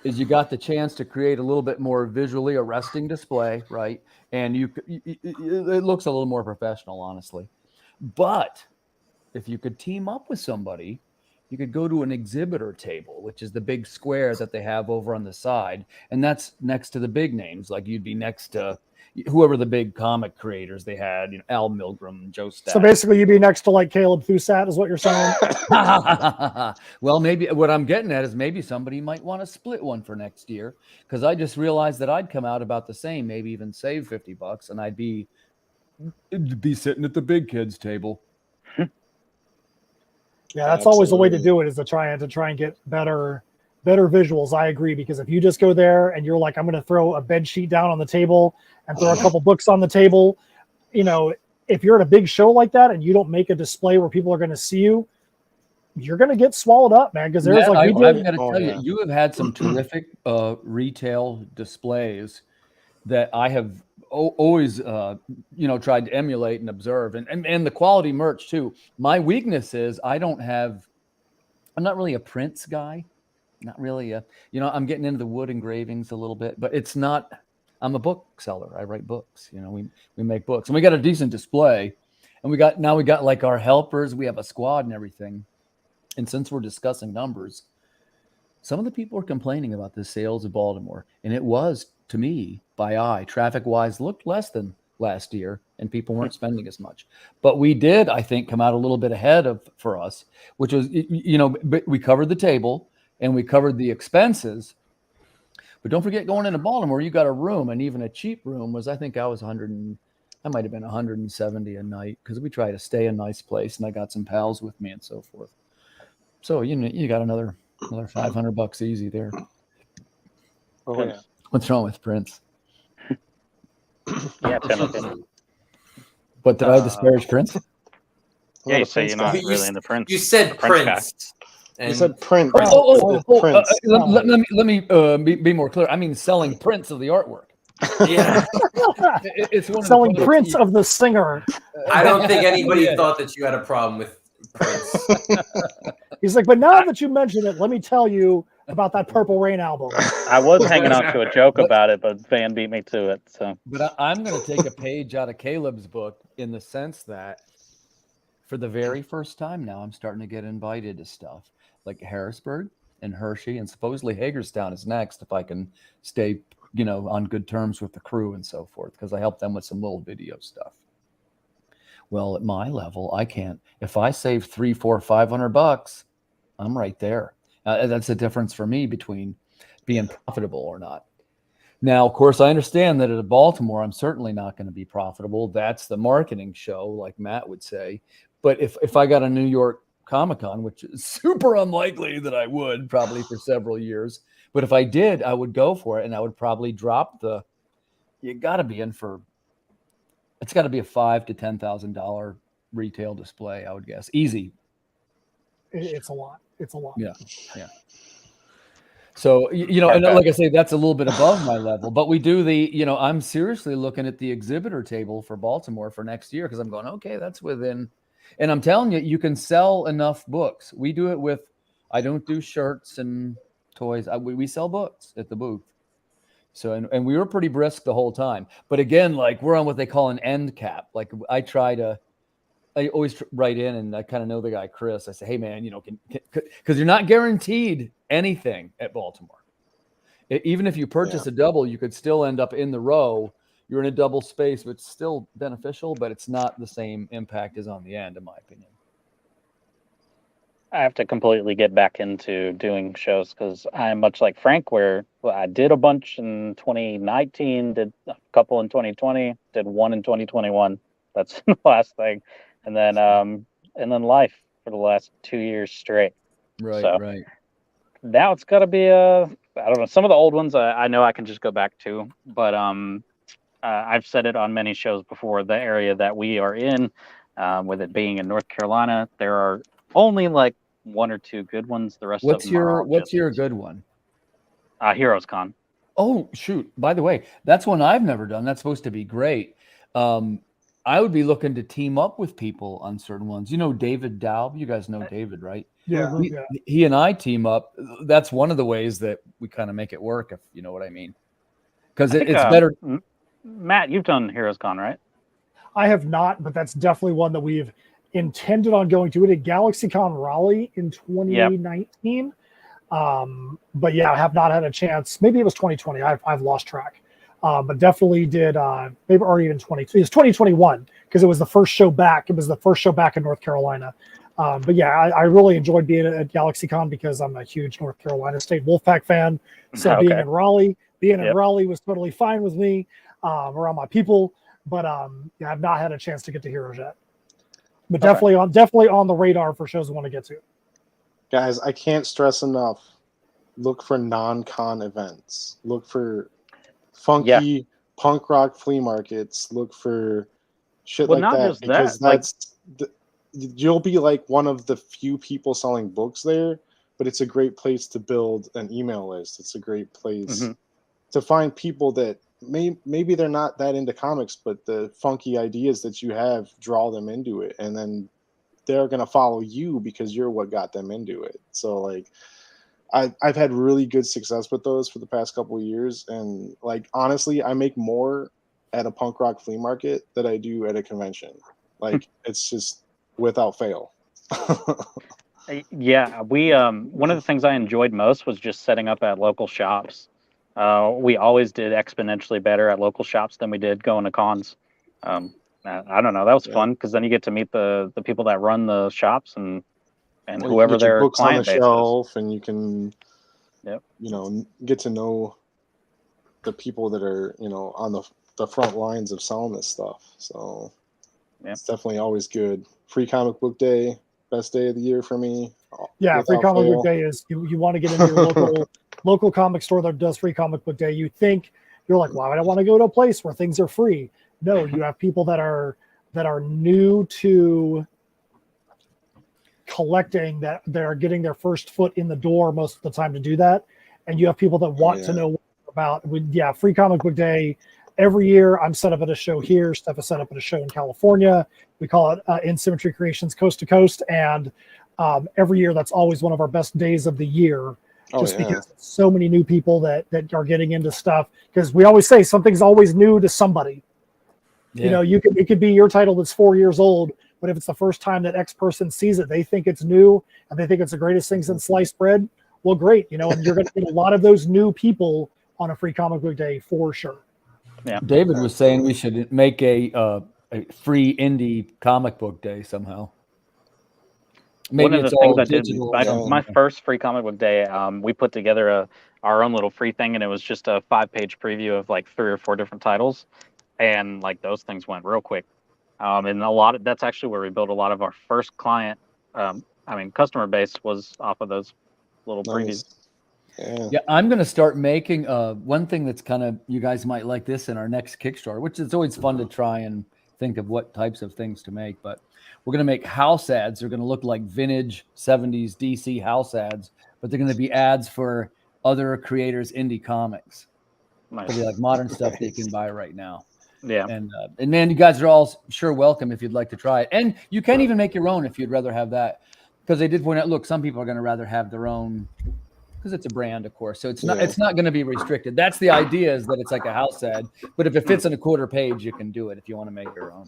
is you got the chance to create a little bit more visually arresting display, right? And it looks a little more professional, honestly. But if you could team up with somebody, you could go to an exhibitor table, which is the big square that they have over on the side. And that's next to the big names. Like, you'd be next to whoever the big comic creators they had, Al Milgrom, Joe Stack. So basically you'd be next to like Caleb Fusat is what you're saying? Well, maybe what I'm getting at is maybe somebody might want to split one for next year, because I just realized that I'd come out about the same, maybe even save $50, and I'd be sitting at the big kids table. Yeah, that's always the way to do it, is to try and get better visuals. I agree, because if you just go there and you're like, I'm going to throw a bed sheet down on the table and throw a couple books on the table, if you're at a big show like that and you don't make a display where people are going to see you, you're going to get swallowed up, man. Because there's I've got to tell you, you have had some terrific retail displays that I have always tried to emulate and observe, and the quality merch too. My weakness is I'm not really a prints guy. Not really I'm getting into the wood engravings a little bit, but it's not, I'm a bookseller. I write books, we make books, and we got a decent display, and we got like our helpers, we have a squad and everything. And since we're discussing numbers, some of the people are complaining about the sales of Baltimore, and it was, to me, by eye, traffic wise, looked less than last year, and people weren't spending as much. But we did, I think, come out a little bit ahead for us, which was, we covered the table and we covered the expenses. But don't forget, going into Baltimore, you got a room, and even a cheap room was, I think I might have been 170 a night, because we try to stay in a nice place, and I got some pals with me and so forth. So, you got another $500 easy there. Oh, yeah. What's wrong with Prince? Yeah, Timothy. But did I disparage Prince? Yeah, you say you're not really into Prince. You said Prince. You said Prince. Prince. Let me be more clear. I mean, selling prints of the artwork. Yeah. It's one selling prints of the singer. I don't think anybody thought that you had a problem with Prince. He's like, but now that you mention it, let me tell you about that Purple Rain album. I was hanging on to a joke about it, but Van beat me to it. So, but I'm going to take a page out of Caleb's book, in the sense that for the very first time now, I'm starting to get invited to stuff like Harrisburg and Hershey, and supposedly Hagerstown is next if I can stay, on good terms with the crew and so forth, because I help them with some little video stuff. Well, at my level, I can't. If I save $300, $400, $500, I'm right there. That's the difference for me between being profitable or not. Now, of course, I understand that at Baltimore, I'm certainly not going to be profitable. That's the marketing show, like Matt would say. But if I got a New York Comic-Con, which is super unlikely that I would probably for several years, but if I did, I would go for it, and I would probably drop you got to be in for, it's got to be a $5,000 to $10,000 retail display, I would guess. Easy. It's a lot. It's a lot. Yeah. So, and like I say, that's a little bit above my level, but we do I'm seriously looking at the exhibitor table for Baltimore for next year, because I'm going, okay, that's within, and I'm telling you, you can sell enough books. We do it I don't do shirts and toys. We sell books at the booth. So, and we were pretty brisk the whole time. But again, like we're on what they call an end cap. Like I always write in, and I kind of know the guy, Chris. I say, hey man, because you're not guaranteed anything at Baltimore. Even if you purchase a double, you could still end up in the row. You're in a double space, but it's still beneficial, but it's not the same impact as on the end, in my opinion. I have to completely get back into doing shows, because I'm much like Frank, where I did a bunch in 2019, did a couple in 2020, did one in 2021. That's the last thing. And then life for the last 2 years straight. Right, so right. Now it's got to be I don't know. Some of the old ones I know I can just go back to, but I've said it on many shows before. The area that we are in, with it being in North Carolina, there are only like one or two good ones. The rest of them are all what's your good one? Heroes Con. Oh shoot! By the way, that's one I've never done. That's supposed to be great. I would be looking to team up with people on certain ones. David Daub. You guys know David, right? Yeah. He and I team up. That's one of the ways that we kind of make it work, if you know what I mean. Because it's better. Matt, you've done Heroes Con, right? I have not, but that's definitely one that we've intended on going to. We did GalaxyCon Raleigh in 2019. But yeah, I have not had a chance. Maybe it was 2020. I've lost track. But definitely did maybe, or even 22. It was 2021 because it was the first show back. It was the first show back in North Carolina. But yeah, I really enjoyed being at GalaxyCon because I'm a huge North Carolina State Wolfpack fan. So being in Raleigh was totally fine with me, around my people. But yeah, I've not had a chance to get to Heroes yet. But definitely on the radar for shows I want to get to. Guys, I can't stress enough. Look for non-con events. Look for funky punk rock flea markets. Look for shit like that, because you'll be like one of the few people selling books there, but it's a great place to build an email list. It's a great place to find people that maybe they're not that into comics, but the funky ideas that you have draw them into it, and then they're going to follow you because you're what got them into it. So like I've had really good success with those for the past couple of years. And like, honestly, I make more at a punk rock flea market than I do at a convention. Like it's just without fail. Yeah. We, one of the things I enjoyed most was just setting up at local shops. We always did exponentially better at local shops than we did going to cons. I don't know. That was fun because then you get to meet the people that run the shops and whoever their books client on the base shelf, is. and you can, get to know the people that are, on the front lines of selling this stuff. So it's definitely always good. Free comic book day, best day of the year for me. Yeah, free comic book day is you want to get into your local comic store that does free comic book day. You think you're like, why would I want to go to a place where things are free? No, you have people that are new to collecting, that are getting their first foot in the door most of the time to do that, and you have people that want to know about. Free comic book day every year. I'm set up at a show here. Steph is set up at a show in California. We call it In Symmetry Creations Coast to Coast, and every year that's always one of our best days of the year. Because so many new people that are getting into stuff, because we always say something's always new to somebody. It could be your title that's 4 years old, but if it's the first time that X person sees it, they think it's new and they think it's the greatest thing since sliced bread. Well, great, and you're going to get a lot of those new people on a free comic book day for sure. Yeah. David was saying we should make a free indie comic book day somehow. One of the things I did, digital. my first free comic book day, we put together our own little free thing, and it was just a 5-page preview of like 3 or 4 different titles, and like those things went real quick. And that's actually where we built a lot of our first client. Customer base was off of those little previews. Yeah, I'm going to start making one thing that's kind of, you guys might like this in our next Kickstarter, which is always fun to try and think of what types of things to make. But we're going to make house ads. They're going to look like vintage 70s DC house ads, but they're going to be ads for other creators' indie comics. Nice. It'll be like modern stuff that you can buy right now. Yeah. And man, you guys are all sure welcome if you'd like to try it. And you can even make your own if you'd rather have that. Because they did point out, look, some people are going to rather have their own, because it's a brand, of course. So it's not going to be restricted. That's the idea, is that it's like a house ad. But if it fits in a quarter page, you can do it if you want to make your own.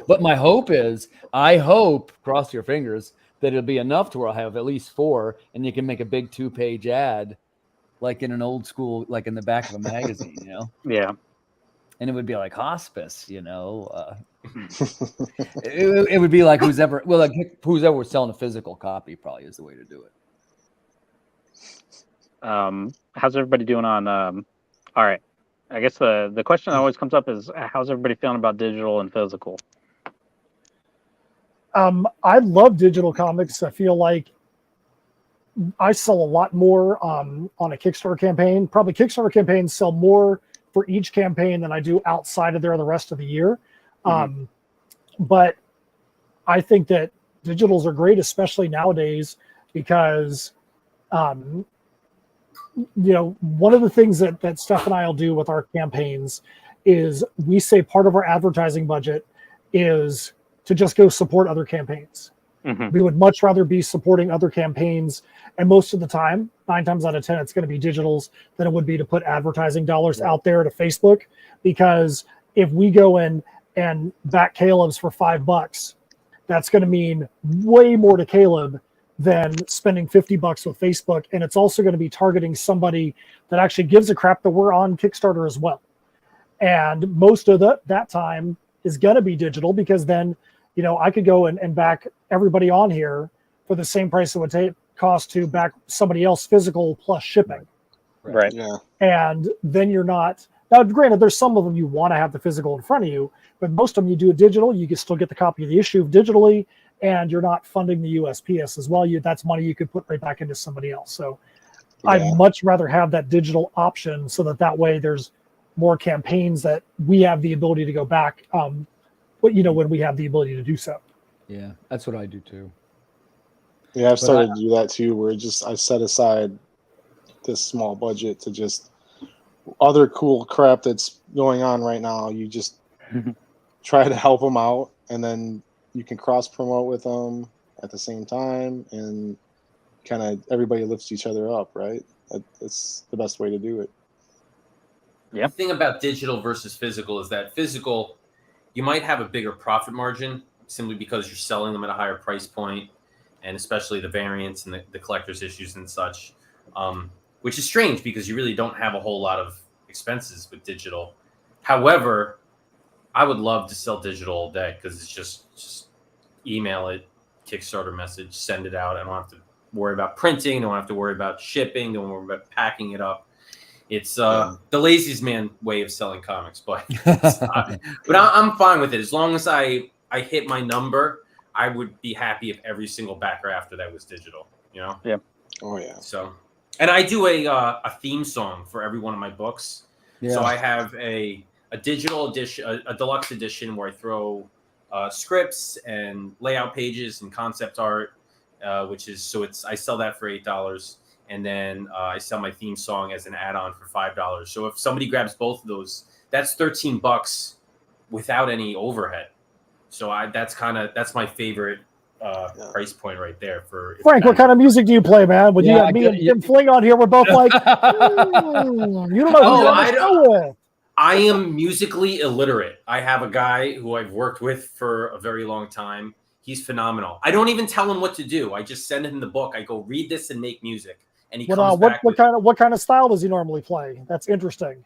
But my hope is, cross your fingers, that it'll be enough to where I'll have at least 4, and you can make a big 2-page ad, like in an old school, like in the back of a magazine, Yeah. And it would be like hospice, it would be like who's ever was selling a physical copy probably is the way to do it. How's everybody doing on all right, I guess the question that always comes up is, how's everybody feeling about digital and physical? I love digital comics. I feel like I sell a lot more on a Kickstarter campaign. Probably Kickstarter campaigns sell more for each campaign than I do outside of there the rest of the year. But I think that digitals are great, especially nowadays, because one of the things that Steph and I will do with our campaigns is we say part of our advertising budget is to just go support other campaigns. We would much rather be supporting other campaigns, and most of the time, 9 times out of 10, it's going to be digitals than it would be to put advertising dollars out there to Facebook. Because if we go in and back Caleb's for $5, that's going to mean way more to Caleb than spending $50 with Facebook. And it's also going to be targeting somebody that actually gives a crap that we're on Kickstarter as well. And most of that time is going to be digital, because then, I could go and back everybody on here for the same price it would cost to back somebody else physical plus shipping. Right. Yeah. And then you're not, now granted, there's some of them you want to have the physical in front of you, but most of them you do it digital, you can still get the copy of the issue digitally, and you're not funding the USPS as well. That's money you could put right back into somebody else. So I'd much rather have that digital option, so that way there's more campaigns that we have the ability to go back, when we have the ability to do so. Yeah, that's what I do too. Yeah, I've started to do that too, where I set aside this small budget to just other cool crap that's going on right now. You just try to help them out, and then you can cross promote with them at the same time, and kind of everybody lifts each other up, right? That's the best way to do it. The thing about digital versus physical is that physical, you might have a bigger profit margin simply because you're selling them at a higher price point, and especially the variants and the collector's issues and such, which is strange because you really don't have a whole lot of expenses with digital. However, I would love to sell digital all day, because it's just email it, Kickstarter message, send it out. I don't have to worry about printing, don't have to worry about shipping, don't worry about packing it up. It's the laziest man way of selling comics, but I'm fine with it. As long as I hit my number, I would be happy if every single backer after that was digital, Yeah. Oh yeah. So, and I do a theme song for every one of my books. Yeah. So I have a digital edition, a deluxe edition, where I throw scripts and layout pages and concept art, I sell that for $8. And then I sell my theme song as an add-on for $5. So if somebody grabs both of those, that's $13 without any overhead. So that's my favorite price point right there. For Frank, what kind of music do you play, man? When you got me and Jim Fling on here, we're both like, you don't know who you're on the show with. I am musically illiterate. I have a guy who I've worked with for a very long time. He's phenomenal. I don't even tell him what to do. I just send him the book. I go, read this and make music. And he comes back with, what kind of style does he normally play? That's interesting.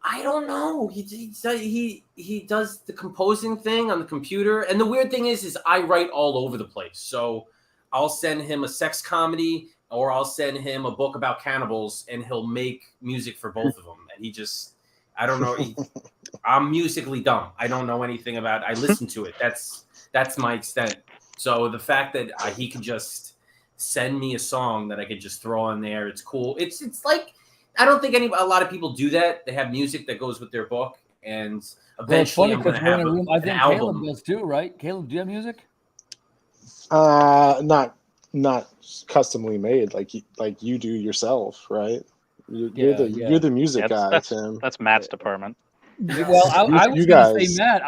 I don't know. He does the composing thing on the computer. And the weird thing is I write all over the place. So I'll send him a sex comedy, or I'll send him a book about cannibals, and he'll make music for both of them. And he just, I don't know. I'm musically dumb. I don't know anything about it. I listen to it. That's my extent. So the fact that he could just send me a song that I could just throw on there, it's cool. It's like, I don't think a lot of people do that. They have music that goes with their book, and eventually I'm going to have I think an album. Caleb does too, right? Caleb, do you have music? Not customly made like you do yourself, right? You're the music guy, Tim. That's Matt's department. Well, I was going to say Matt.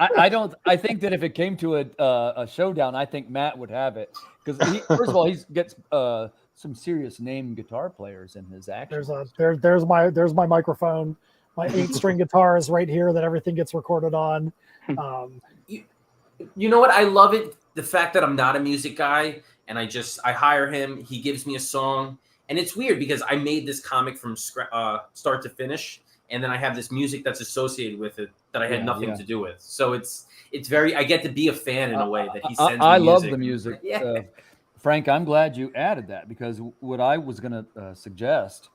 I think that if it came to a showdown, I think Matt would have it, because first of all, he gets some serious name guitar players in his action. There's my microphone. My 8-string guitar is right here that everything gets recorded on. You know what? I love it. The fact that I'm not a music guy, and I hire him. He gives me a song, and it's weird because I made this comic from start to finish, and then I have this music that's associated with it that I had nothing to do with. So it's very. I get to be a fan in a way that he sends. I me love music. the music. Yeah. Frank, I'm glad you added that, because what I was going to suggest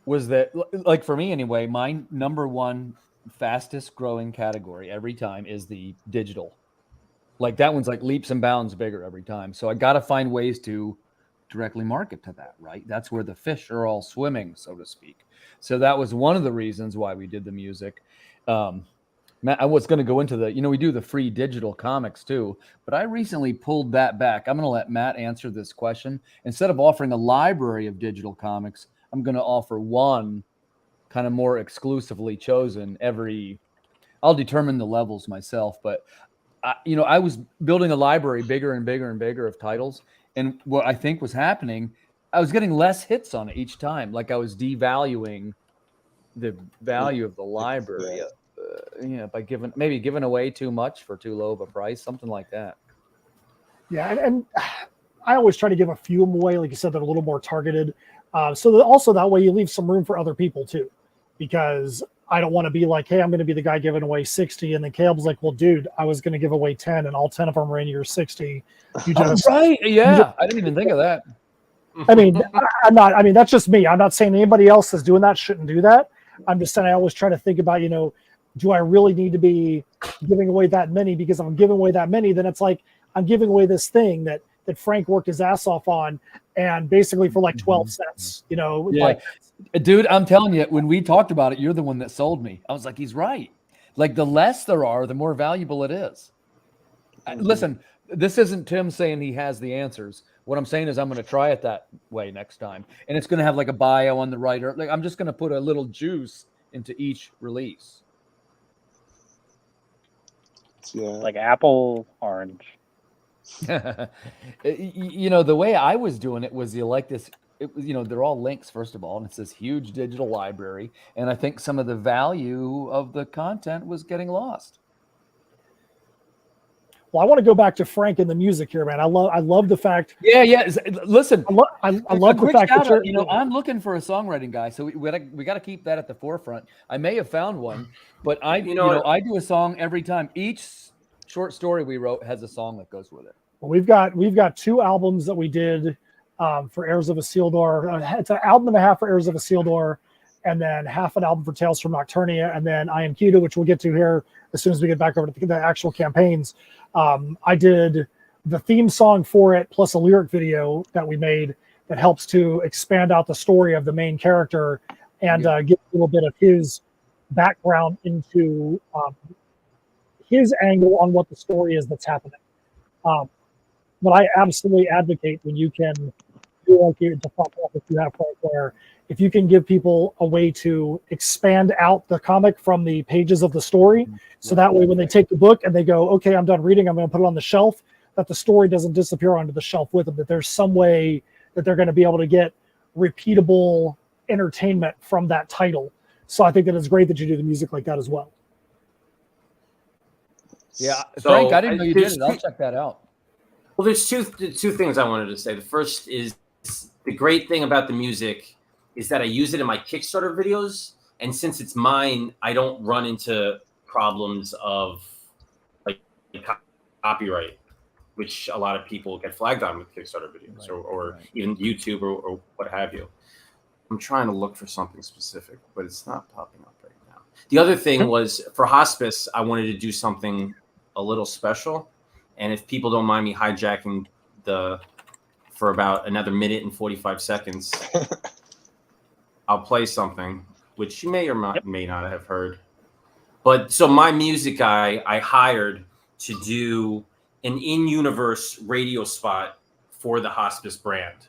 was that, like for me anyway, my number one fastest growing category every time is the digital. Like that one's like leaps and bounds bigger every time. So I got to find ways to directly market to that, right? That's where the fish are all swimming, so to speak. So that was one of the reasons why we did the music. Matt, I was going to go into we do the free digital comics too, but I recently pulled that back. I'm going to let Matt answer this question. Instead of offering a library of digital comics, I'm going to offer one kind of more exclusively chosen I'll determine the levels myself, but I was building a library bigger and bigger and bigger of titles. And what I think was happening, I was getting less hits on it each time. Like I was devaluing the value of the library. By giving away too much for too low of a price, something like that. Yeah, and I always try to give a few away, like you said, that are a little more targeted. So that also that way you leave some room for other people too, because I don't want to be like, hey, I'm going to be the guy giving away 60, and then Caleb's like, well, dude, I was going to give away 10, and all 10 of them are in your 60. You just right? Yeah, I didn't even think of that. I mean, that's just me. I'm not saying anybody else that's doing that shouldn't do that. I'm just saying I always try to think about, do I really need to be giving away that many? Because if I'm giving away that many, then it's like I'm giving away this thing that Frank worked his ass off on, and basically for like 12 cents, Yeah. Like, dude, I'm telling you, when we talked about it, you're the one that sold me. I was like, he's right. Like the less there are, the more valuable it is. Listen, this isn't Tim saying he has the answers. What I'm saying is I'm going to try it that way next time. And it's going to have like a bio on the writer. Like I'm just going to put a little juice into each release. Yeah. Like apple, orange. The way I was doing it was they're all links, first of all, and it's this huge digital library. And I think some of the value of the content was getting lost. Well, I want to go back to Frank and the music here, man. I love the fact. Yeah. Listen, I love the fact that I'm looking for a songwriting guy, so we got to keep that at the forefront. I may have found one, but I do a song every time. Each short story we wrote has a song that goes with it. Well, we've got 2 albums that we did for Heirs of Isildur. It's an album and a half for Heirs of Isildur, and then half an album for Tales from Nocturnia, and then I Am Keto, which we'll get to here as soon as we get back over to the actual campaigns. I did the theme song for it, plus a lyric video that we made that helps to expand out the story of the main character and give a little bit of his background into his angle on what the story is that's happening. But I absolutely advocate when you can do like the pop up if you have Frank, where if you can give people a way to expand out the comic from the pages of the story, so that way when they take the book and they go, okay, I'm done reading, I'm going to put it on the shelf, that the story doesn't disappear onto the shelf with them, that there's some way that they're going to be able to get repeatable entertainment from that title. So I think that it's great that you do the music like that as well. Yeah, So, Frank, I didn't know you did there's it. I'll check that out. Well, there's two things I wanted to say. The first is the great thing about the music is that I use it in my Kickstarter videos, and since it's mine, I don't run into problems of like copyright, which a lot of people get flagged on with Kickstarter videos, or even YouTube or what have you. I'm trying to look for something specific, but it's not popping up right now. The other thing was for hospice, I wanted to do something a little special. And if people don't mind me hijacking for about another minute and 45 seconds, I'll play something which you may or may not have heard. But so my music guy, I hired to do an in-universe radio spot for the hospice brand.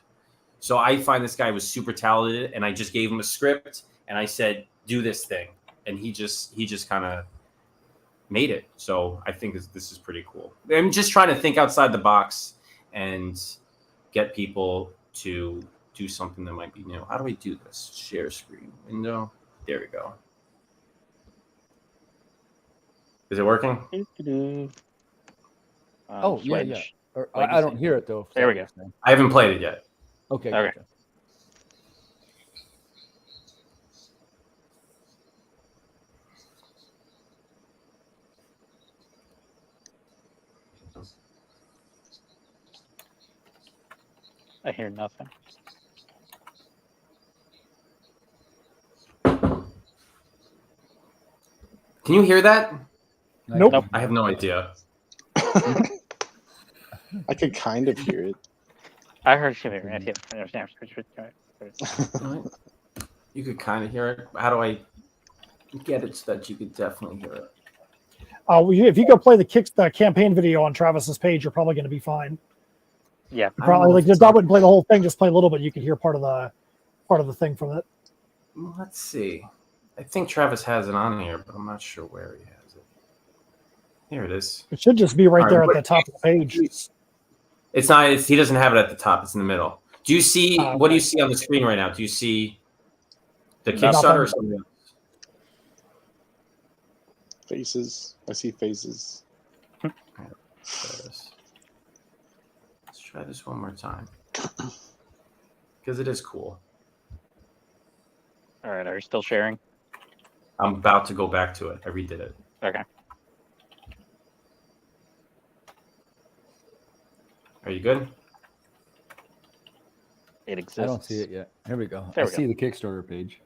So I find this guy was super talented, and I just gave him a script, and I said, do this thing. And he just kind of made it. So I think this is pretty cool. I'm just trying to think outside the box and get people to do something that might be new. How do we do this? Share screen window. There we go. Is it working? Oh, yeah. I don't hear it though. There we go. I haven't played it yet. Okay. Okay. I hear nothing. Can you hear that? Nope. I have no idea. I could kind of hear it. I heard you right here. You could kind of hear it. How do I get it so that you could definitely hear it? If you go play the campaign video on Travis's page, you're probably going to be fine. Yeah. Probably I wouldn't play the whole thing, just play a little bit. You can hear part of the thing from it. Let's see. I think Travis has it on here, but I'm not sure where he has it. Here it is. It should just be right there at but the top of the page. It's not. He doesn't have it at the top. It's in the middle. Do you see? What do you see on the screen right now? Do you see the Kickstarter or something else? Faces. I see faces. Let's try this one more time because it is cool. All right. Are you still sharing? I'm about to go back to it. I redid it. Okay. Are you good? It exists. I don't see it yet. Here we go. There I we see the Kickstarter page.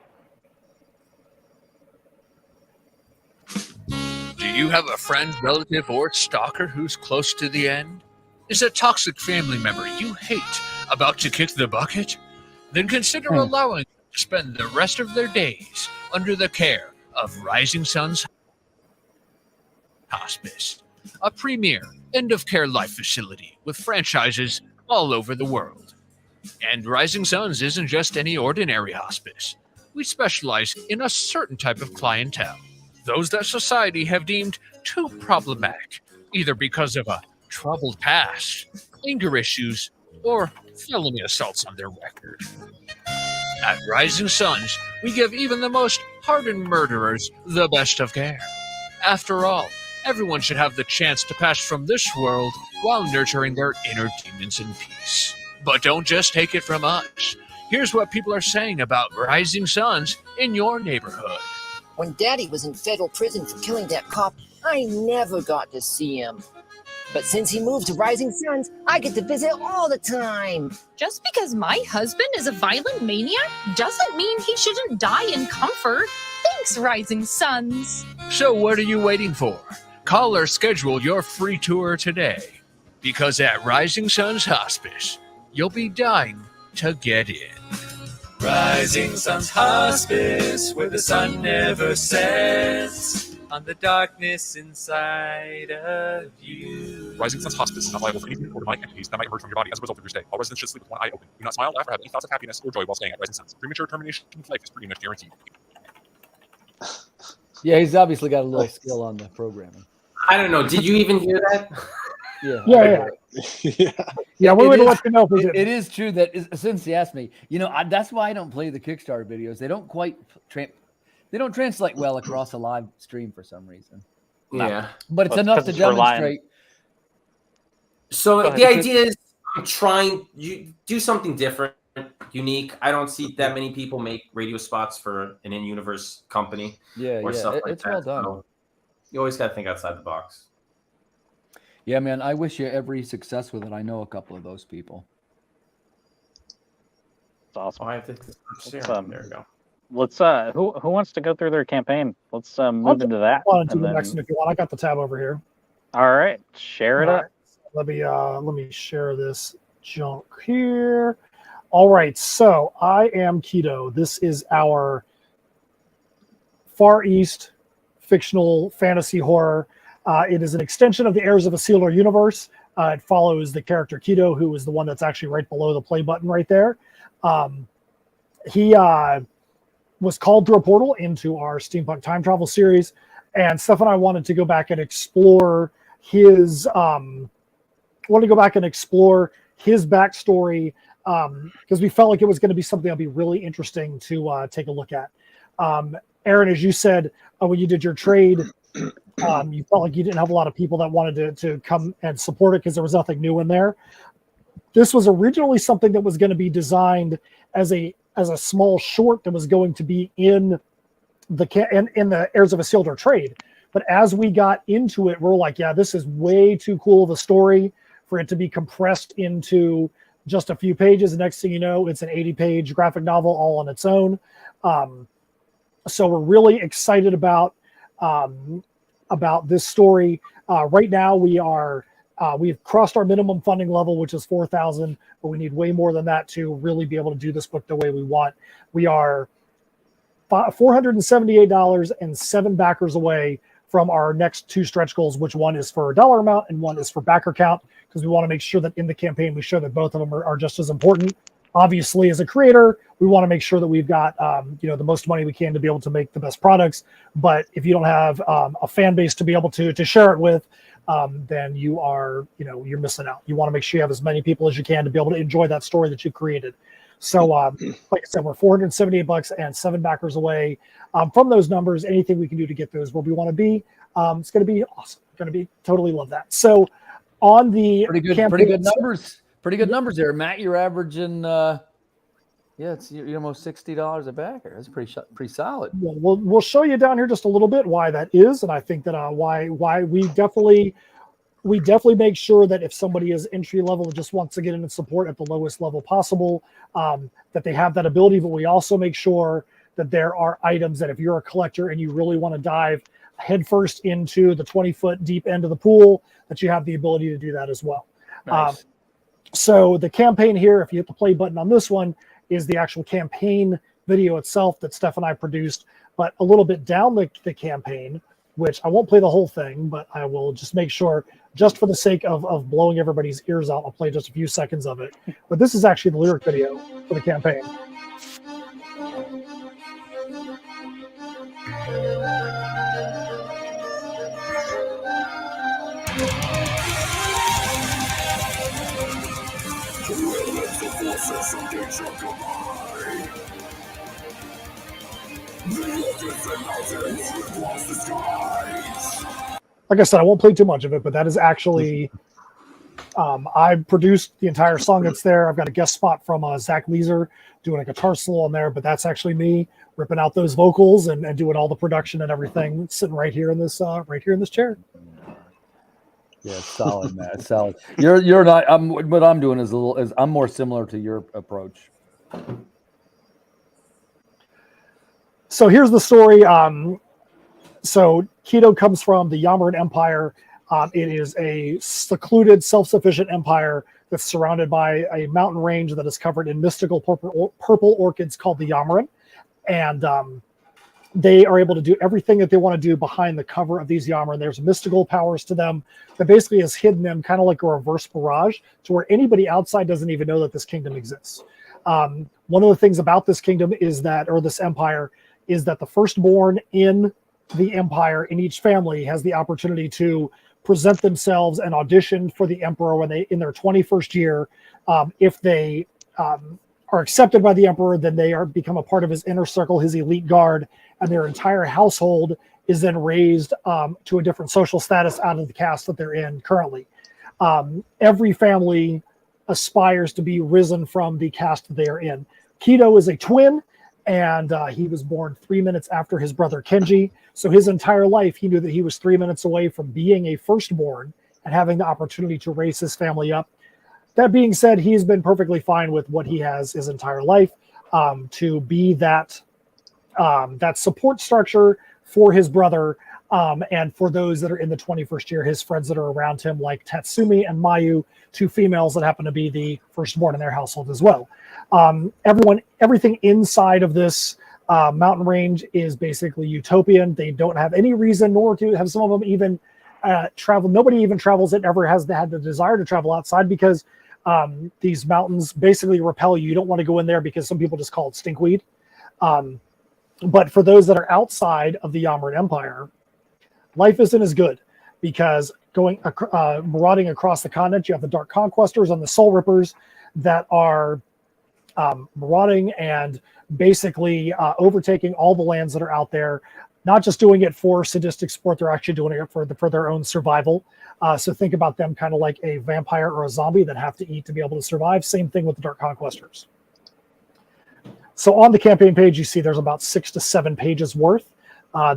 Do you have a friend, relative, or stalker who's close to the end? Is a toxic family member you hate about to kick the bucket? Then consider allowing them to spend the rest of their days under the care of Rising Suns Hospice, a premier end-of-care life facility with franchises all over the world. And Rising Suns isn't just any ordinary hospice. We specialize in a certain type of clientele, those that society have deemed too problematic, either because of a troubled past, anger issues, or felony assaults on their record. At Rising Suns, we give even the most hardened murderers the best of care. After all, everyone should have the chance to pass from this world while nurturing their inner demons in peace. But don't just take it from us. Here's what people are saying about Rising Suns in your neighborhood. When Daddy was in federal prison for killing that cop, I never got to see him. But since he moved to Rising Suns, I get to visit all the time. Just because my husband is a violent maniac doesn't mean he shouldn't die in comfort. Thanks, Rising Suns. So what are you waiting for? Call or schedule your free tour today. Because at Rising Suns Hospice, you'll be dying to get in. Rising Suns Hospice, where the sun never sets on the darkness inside of you. Rising Suns Hospice is not liable for anything or demonic entities that might emerge from your body as a result of your stay. All residents should sleep with one eye open. Do not smile, laugh, or have any thoughts of happiness or joy while staying at Rising Suns. Premature termination of life is pretty much guaranteed. Yeah, he's obviously got a little skill on the programming. I don't know. Did you even hear that? Yeah. We would let you know if we did. It is true that since he asked me, that's why I don't play the Kickstarter videos. They don't quite They don't translate well across a live stream for some reason. Yeah. But it's Well, enough 'cause to it's relying- demonstrate. So Go ahead. the idea is I'm trying you do something different, unique. I don't see that many people make radio spots for an in-universe company Yeah, or yeah, stuff like it's that. well done. So you always got to think outside the box. Yeah, man, I wish you every success with it. I know a couple of those people. It's awesome. Oh, I have to there we go. Let's who wants to go through their campaign? Let's move into that. On to and the then- next one if you want. I got the tab over here. All right, share it All up. right. Let me share this junk here. All right, so I am Keto. This is our Far East fictional fantasy horror. It is an extension of the Heirs of a Sealer universe. It follows the character Keto, who is the one that's actually right below the play button right there. He was called through a portal into our steampunk time travel series, and Steph and I wanted to go back and explore his backstory because we felt like it was going to be something that'd be really interesting to take a look at. Aaron, as you said, when you did your trade, you felt like you didn't have a lot of people that wanted to come and support it because there was nothing new in there. This was originally something that was going to be designed as a small short that was going to be in the Heirs of a Sealer trade. But as we got into it, we're like, yeah, this is way too cool of a story for it to be compressed into just a few pages. The next thing you know, it's an 80-page graphic novel all on its own. So we're really excited about this story. Right now, we've crossed our minimum funding level, which is 4,000, but we need way more than that to really be able to do this book the way we want. We are $478 and 7 backers away from our next 2 stretch goals, which one is for a dollar amount and one is for backer count, because we want to make sure that in the campaign we show that both of them are just as important. Obviously, as a creator, we want to make sure that we've got the most money we can to be able to make the best products. But if you don't have a fan base to be able to share it with, then you're missing out. You want to make sure you have as many people as you can to be able to enjoy that story that you've created. So, like I said, we're $478 and 7 backers away from those numbers. Anything we can do to get those where we want to be, it's going to be awesome. Going to be totally love that. So, on the pretty good numbers. Pretty good numbers there, Matt. You're averaging, it's you're almost $60 a backer. That's pretty solid. Yeah, we'll show you down here just a little bit why that is, and I think that why we definitely make sure that if somebody is entry level and just wants to get in and support at the lowest level possible, that they have that ability. But we also make sure that there are items that if you're a collector and you really want to dive headfirst into the 20-foot deep end of the pool, that you have the ability to do that as well. Nice. So the campaign here, if you hit the play button on this one, is the actual campaign video itself that Steph and I produced. But a little bit down the campaign, which I won't play the whole thing, but I will just make sure, just for the sake of blowing everybody's ears out, I'll play just a few seconds of it. But this is actually the lyric video for the campaign. Like I said, I won't play too much of it, but that is actually I produced the entire song that's there. I've got a guest spot from Zach Leeser doing a guitar solo on there, but that's actually me ripping out those vocals and doing all the production and everything, sitting right here in this chair. Yeah, it's solid, man. It's solid. You're not. What I'm doing is I'm more similar to your approach. So here's the story. So Keto comes from the Yamaran Empire. It is a secluded, self-sufficient empire that's surrounded by a mountain range that is covered in mystical purple orchids called the Yamaran. And they are able to do everything that they want to do behind the cover of these Yamaran. There's mystical powers to them that basically has hidden them kind of like a reverse barrage to where anybody outside doesn't even know that this kingdom exists. One of the things about this kingdom is that, or this empire, is that the firstborn in the empire in each family has the opportunity to present themselves and audition for the emperor when they in their 21st year. If they are accepted by the Emperor, then they become a part of his inner circle, his elite guard, and their entire household is then raised to a different social status out of the caste that they're in currently. Every family aspires to be risen from the caste that they are in. Kido is a twin, and he was born 3 minutes after his brother Kenji. So his entire life, he knew that he was 3 minutes away from being a firstborn and having the opportunity to raise his family up. That being said, he's been perfectly fine with what he has his entire life, to be that support structure for his brother, and for those that are in the 21st year, his friends that are around him, like Tatsumi and Mayu, two females that happen to be the firstborn in their household as well. Everything inside of this mountain range is basically utopian. They don't have any reason, nor to have some of them even travel. Nobody even travels it, ever has had the desire to travel outside, because these mountains basically repel you. You don't want to go in there because some people just call it stinkweed. But for those that are outside of the Yamaran Empire, life isn't as good, because going marauding across the continent, you have the Dark Conquestors and the Soul Rippers that are marauding and basically overtaking all the lands that are out there. Not just doing it for sadistic sport, they're actually doing it for their own survival. So think about them kind of like a vampire or a zombie that have to eat to be able to survive. Same thing with the Dark Conquestors. So on the campaign page, you see there's about 6 to 7 pages worth.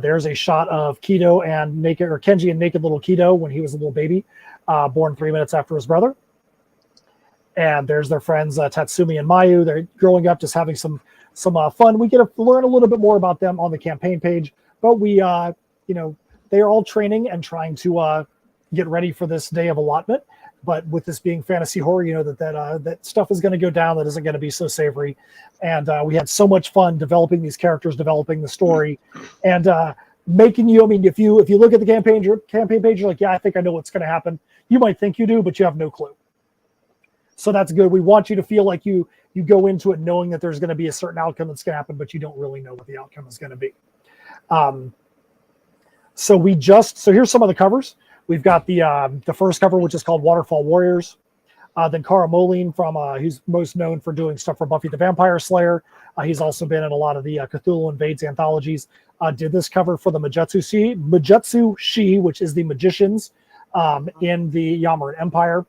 There's a shot of Kido and Kenji and naked little Kido when he was a little baby, born 3 minutes after his brother. And there's their friends Tatsumi and Mayu. They're growing up, just having some fun. We get to learn a little bit more about them on the campaign page, but we, they are all training and trying to get ready for this day of allotment. But with this being fantasy horror, you know that stuff is going to go down that isn't going to be so savory. And we had so much fun developing these characters, developing the story, and making you. I mean, if you look at the campaign page, you're like, yeah, I think I know what's going to happen. You might think you do, but you have no clue. So that's good. We want you to feel like you go into it knowing that there's going to be a certain outcome that's going to happen, but you don't really know what the outcome is going to be. So here's some of the covers. We've got the first cover, which is called Waterfall Warriors. Then Cara Moline, who's most known for doing stuff for Buffy the Vampire Slayer. He's also been in a lot of the Cthulhu Invades anthologies. Did this cover for the Majutsu Shi, which is the magicians in the Yamaran Empire.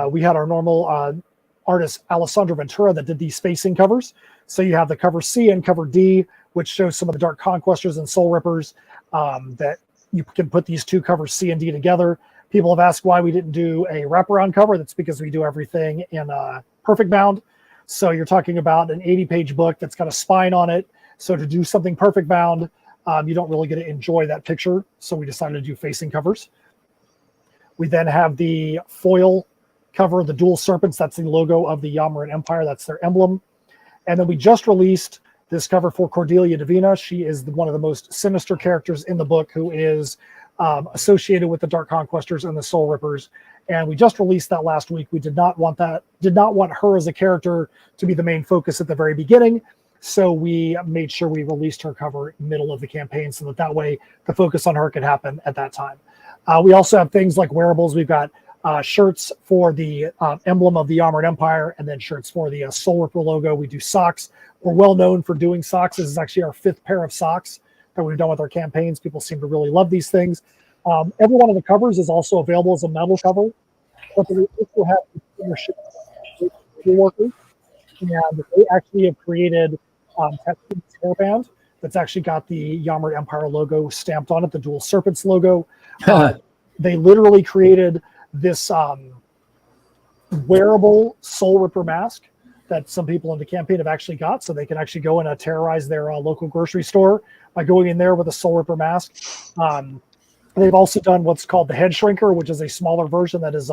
We had our normal artist Alessandro Ventura that did these spacing covers. So you have the cover C and cover D, which shows some of the Dark Conquestors and Soul Rippers that you can put these two covers C and D together. People have asked why we didn't do a wraparound cover. That's because we do everything in perfect bound. So you're talking about an 80-page book that's got a spine on it. So to do something perfect bound, you don't really get to enjoy that picture. So we decided to do facing covers. We then have the foil cover, the Dual Serpents. That's the logo of the Yamaran Empire. That's their emblem. And then we just released this cover for Cordelia Divina. She is one of the most sinister characters in the book, who is associated with the Dark Conquestors and the Soul Rippers. And we just released that last week. We did not want her as a character to be the main focus at the very beginning. So we made sure we released her cover middle of the campaign, so that way the focus on her could happen at that time. We also have things like wearables. We've got shirts for the emblem of the Yamaran Empire, and then shirts for the Soul Ripper logo. We do socks. We're well known for doing socks. This is actually our 5th pair of socks that we've done with our campaigns. People seem to really love these things. Every one of the covers is also available as a metal cover, but we also have workers, and they actually have created Tatsumi's hairband that's actually got the Yamaran Empire logo stamped on it, the Dual Serpents logo. They literally created this wearable Soul Ripper mask that some people in the campaign have actually got, so they can actually go and terrorize their local grocery store by going in there with a Soul Ripper mask. They've also done what's called the Head Shrinker, which is a smaller version that is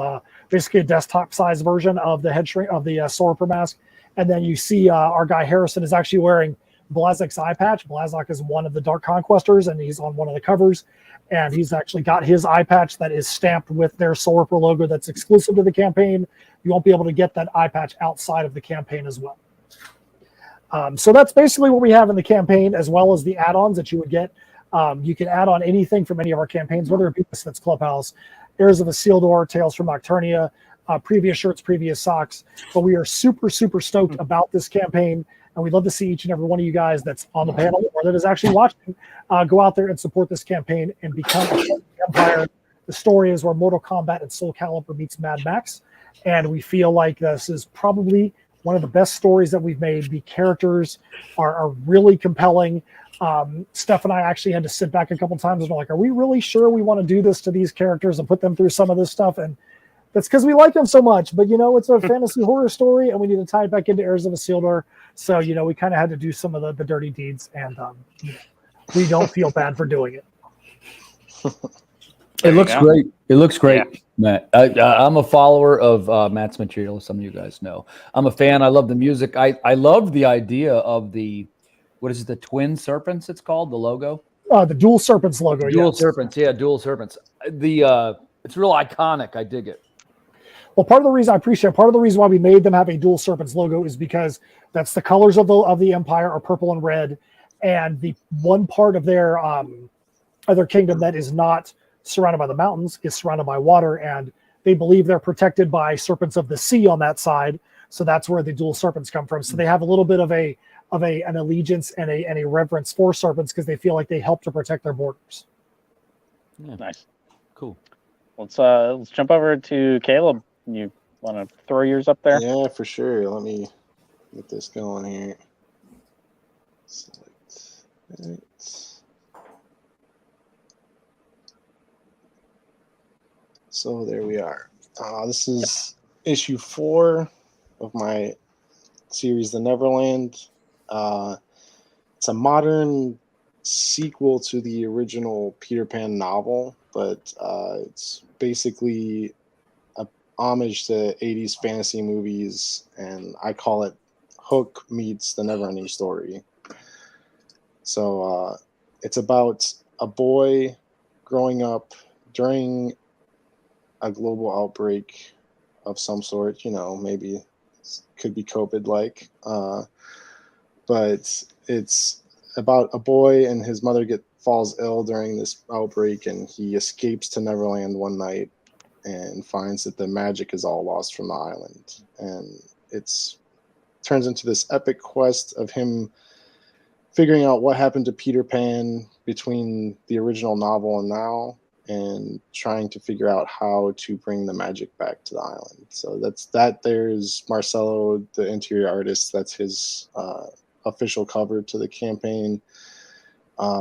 basically a desktop-sized version of the Soul Ripper mask. And then you see our guy Harrison is actually wearing Blazek's eye patch. Blazek is one of the Dark Conquestors, and he's on one of the covers. And he's actually got his eye patch that is stamped with their Soul Ripper logo that's exclusive to the campaign. You won't be able to get that eye patch outside of the campaign as well. So that's basically what we have in the campaign, as well as the add-ons that you would get. You can add on anything from any of our campaigns, whether it be Misfits Clubhouse, Heirs of Isildur, Tales from Nocturnia, previous shirts, previous socks. But we are super, super stoked about this campaign. And we'd love to see each and every one of you guys that's on the panel or that is actually watching go out there and support this campaign and become a Empire. The story is where Mortal Kombat and Soul Calibur meets Mad Max. And we feel like this is probably one of the best stories that we've made. The characters are really compelling. Steph and I actually had to sit back a couple times and we're like, are we really sure we want to do this to these characters and put them through some of this stuff? And that's because we like them so much. But, it's a fantasy horror story, and we need to tie it back into Heirs of Isildur. So, we kind of had to do some of the dirty deeds, and we don't feel bad for doing it. It looks great. It looks great, yeah. Matt. I'm a follower of Matt's material, as some of you guys know. I'm a fan. I love the music. I love the idea of the Twin Serpents it's called, the logo? The Dual Serpents logo, Dual Serpents, yeah, Dual Serpents. It's real iconic. I dig it. Well, part of the reason why we made them have a Dual Serpents logo is because that's the colors of the Empire are purple and red, and the one part of their kingdom that is not surrounded by the mountains is surrounded by water, and they believe they're protected by serpents of the sea on that side. So that's where the Dual Serpents come from. So they have a little bit of an allegiance and a reverence for serpents because they feel like they help to protect their borders. Yeah. Nice, cool. Let's jump over to Caleb. You want to throw yours up there? Yeah, for sure. Let me get this going here. Select it. So there we are. This is issue 4 of my series, The Neverland. It's a modern sequel to the original Peter Pan novel, but it's basically a homage to 80s fantasy movies, and I call it Hook meets The Neverending Story. So it's about a boy growing up during a global outbreak of some sort, maybe could be COVID-like, but it's about a boy and his mother falls ill during this outbreak, and he escapes to Neverland one night and finds that the magic is all lost from the island, and turns into this epic quest of him figuring out what happened to Peter Pan between the original novel and now, and trying to figure out how to bring the magic back to the island. So there's Marcelo, the interior artist. That's his official cover to the campaign.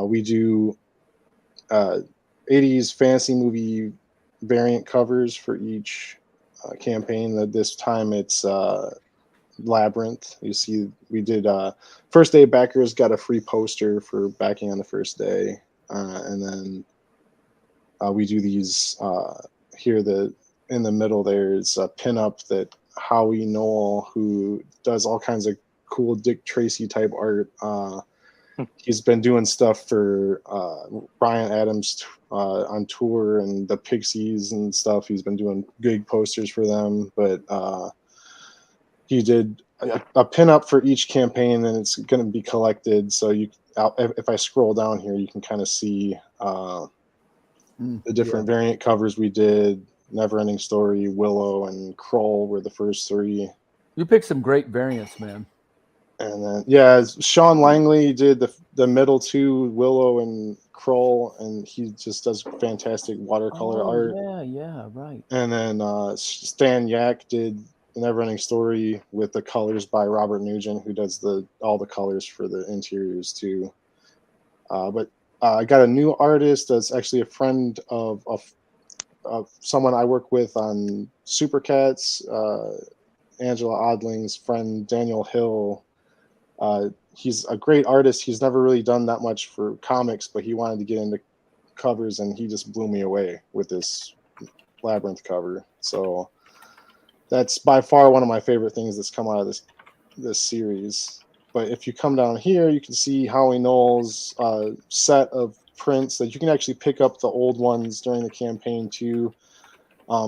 We do 80s fantasy movie variant covers for each campaign. This time it's Labyrinth. You see, we did first day backers got a free poster for backing on the first day, and then we do these here. In the middle there's a pinup that Howie Knoll, who does all kinds of cool Dick Tracy type art. He's been doing stuff for Bryan Adams on tour and the Pixies and stuff. He's been doing big posters for them, but he did a pinup for each campaign, and it's going to be collected. So if I scroll down here, you can kind of see the different variant covers we did. Neverending Story, Willow, and Kroll were the first 3. You picked some great variants, man. And then Sean Langley did the middle 2, Willow and Kroll, and he just does fantastic watercolor art. Yeah, right. And then Stan Yak did the Neverending Story with the colors by Robert Nugent, who does all the colors for the interiors too. But I got a new artist that's actually a friend of someone I work with on Super Cats, Angela Odling's friend, Daniel Hill. He's a great artist. He's never really done that much for comics, but he wanted to get into covers, and he just blew me away with this Labyrinth cover. So that's by far one of my favorite things that's come out of this series. But if you come down here, you can see Howie Knoll's set of prints that you can actually pick up the old ones during the campaign too.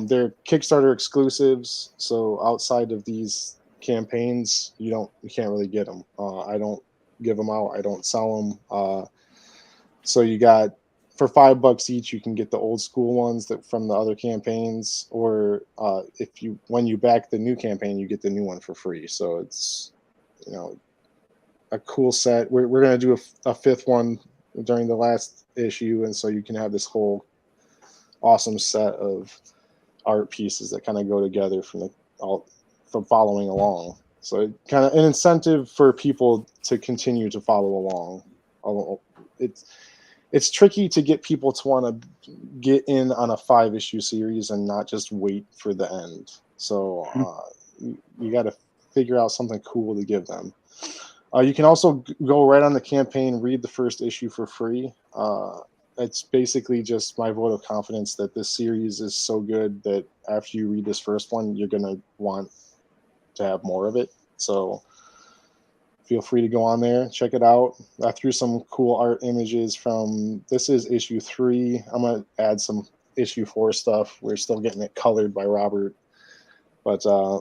They're Kickstarter exclusives, so outside of these campaigns, you can't really get them. I don't give them out. I don't sell them. So you got for $5 each, you can get the old school ones that from the other campaigns, or when you back the new campaign, you get the new one for free. So it's a cool set. We're gonna do a fifth one during the last issue, and so you can have this whole awesome set of art pieces that kind of go together from following along. So it kind of an incentive for people to continue to follow along. It's tricky to get people to want to get in on a 5-issue series and not just wait for the end. So you got to figure out something cool to give them. You can also go right on the campaign, read the first issue for free. It's basically just my vote of confidence that this series is so good that after you read this first one, you're going to want to have more of it. So feel free to go on there, check it out. I threw some cool art images from, this is issue 3. I'm going to add some issue 4 stuff. We're still getting it colored by Robert. But I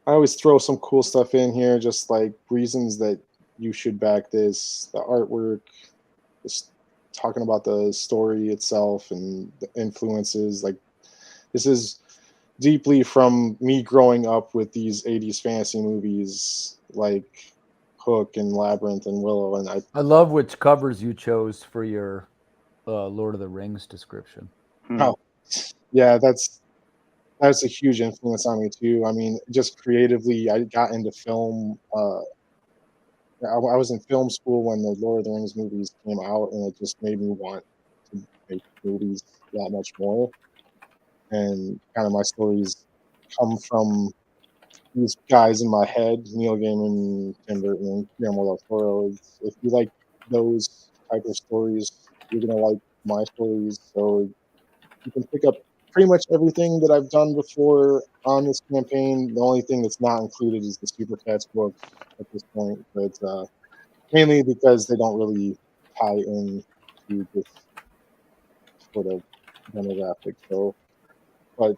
always throw some cool stuff in here, just like reasons that you should back this, the artwork, just talking about the story itself and the influences. Like, this is deeply from me growing up with these 80s fantasy movies like Hook and Labyrinth and Willow. And I love which covers you chose for your Lord of the Rings description. Oh, yeah, that's a huge influence on me too. I mean, just creatively, I got into film. I was in film school when the Lord of the Rings movies came out, and it just made me want to make movies that much more. And kind of my stories come from these guys in my head, Neil Gaiman, Tim Burton, and Guillermo del Toro. If you like those type of stories, you're gonna like my stories. So you can pick up pretty much everything that I've done before on this campaign. The only thing that's not included is the Super Cats book at this point, but mainly because they don't really tie in to this sort of demographic. So, but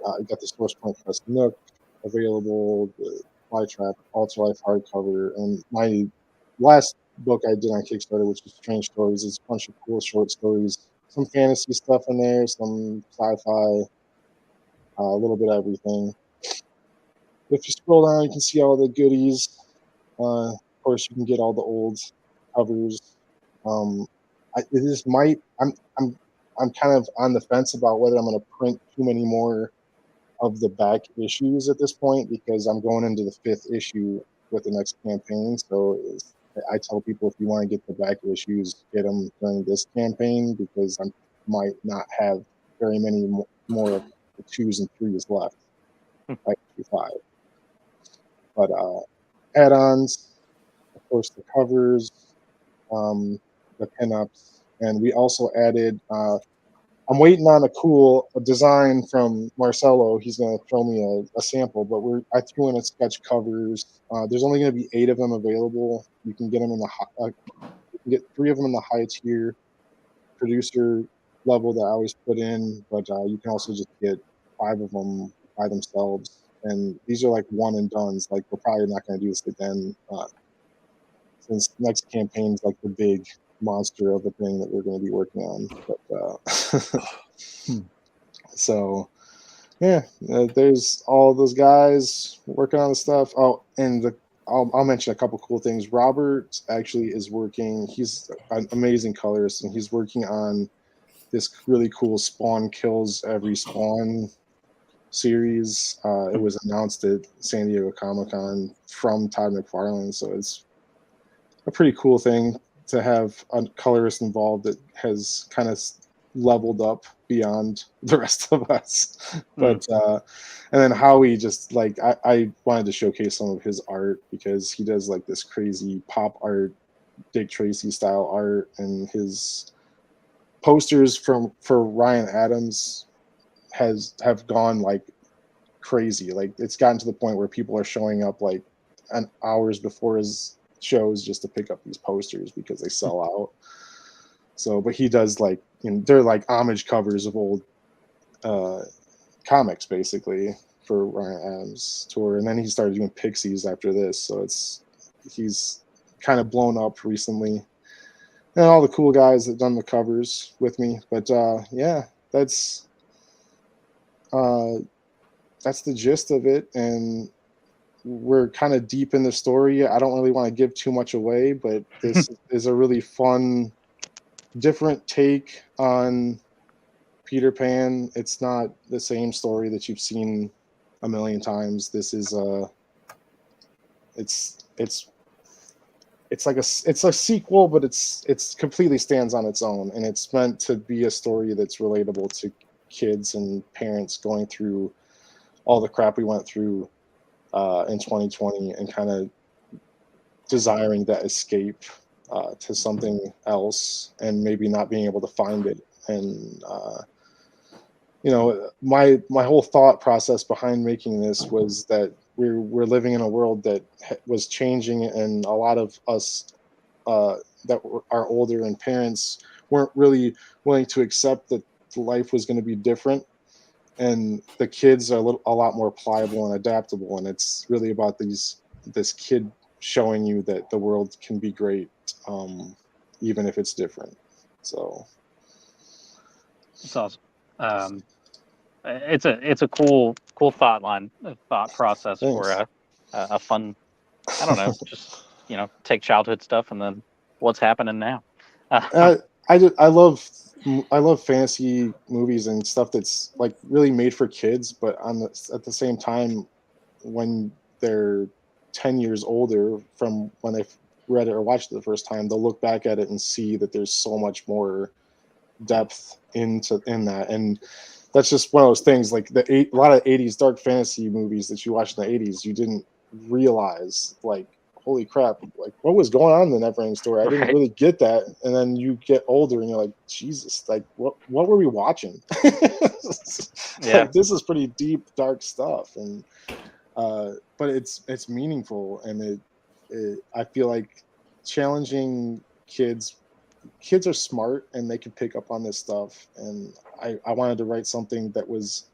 I got the Source Point Quest Nook available, the Flytrap Ultralife hardcover, and my last book I did on Kickstarter, which was Strange Stories, is a bunch of cool short stories, some fantasy stuff in there, some sci-fi, a little bit of everything. If you scroll down, you can see all the goodies. Of course, you can get all the old covers. I'm kind of on the fence about whether I'm going to print too many more of the back issues at this point, because I'm going into the 5th issue with the next campaign. So I tell people, if you want to get the back issues, get them during this campaign, because I might not have very many more of the 2s and 3s left, like 5. But add-ons, of course, the covers, the pinups, and we also added. I'm waiting on a design from Marcelo. He's going to throw me a sample, but I threw in a sketch covers. There's only going to be 8 of them available. You can get them you can get 3 of them in the high tier producer level that I always put in, but you can also just get 5 of them by themselves. And these are like one and dones. Like, we're probably not going to do this again, since next campaign's like the big monster of a thing that we're going to be working on. But so yeah, there's all those guys working on the stuff. Oh, and I'll mention a couple cool things. Robert actually is working. He's an amazing colorist, and he's working on this really cool Spawn Kills Every Spawn series. It was announced at San Diego Comic-Con from Todd McFarlane, so it's a pretty cool thing to have a colorist involved that has kind of leveled up beyond the rest of us. But and then Howie, just like I wanted to showcase some of his art, because he does like this crazy pop art, Dick Tracy style art, and his posters for Ryan Adams have gone like crazy. Like, it's gotten to the point where people are showing up like hours before his shows just to pick up these posters because they sell out. So, but he does like, they're like homage covers of old comics basically for Ryan Adams' tour, and then he started doing Pixies after this. So he's kind of blown up recently. and all the cool guys that done the covers with me. But yeah, that's the gist of it, and we're kind of deep in the story. I don't really want to give too much away, but this is a really fun, different take on Peter Pan. It's not the same story that you've seen a million times. This is it's like it's a sequel, but it's completely stands on its own, and it's meant to be a story that's relatable to kids and parents going through all the crap we went through in 2020, and kind of desiring that escape to something else, and maybe not being able to find it. And my whole thought process behind making this was that we're living in a world that was changing, and a lot of us that are older and parents weren't really willing to accept that life was going to be different, and the kids are a lot more pliable and adaptable, and it's really about this kid showing you that the world can be great, even if it's different. So It's awesome. It's a cool thought process thanks. for a fun, I don't know, just take childhood stuff and then what's happening now. I love fantasy movies and stuff that's like really made for kids, but at the same time, when they're 10 years older from when they've read it or watched it the first time, they'll look back at it and see that there's so much more depth in that. And that's just one of those things, like a lot of 80s dark fantasy movies that you watched in the 80s, you didn't realize, like, holy crap, like what was going on in the Neverending Story? I didn't Right. really get that. And then you get older and you're like, Jesus, like what were we watching? Yeah. Like, this is pretty deep, dark stuff. And but it's meaningful, and I feel like challenging kids are smart and they can pick up on this stuff. And I wanted to write something that was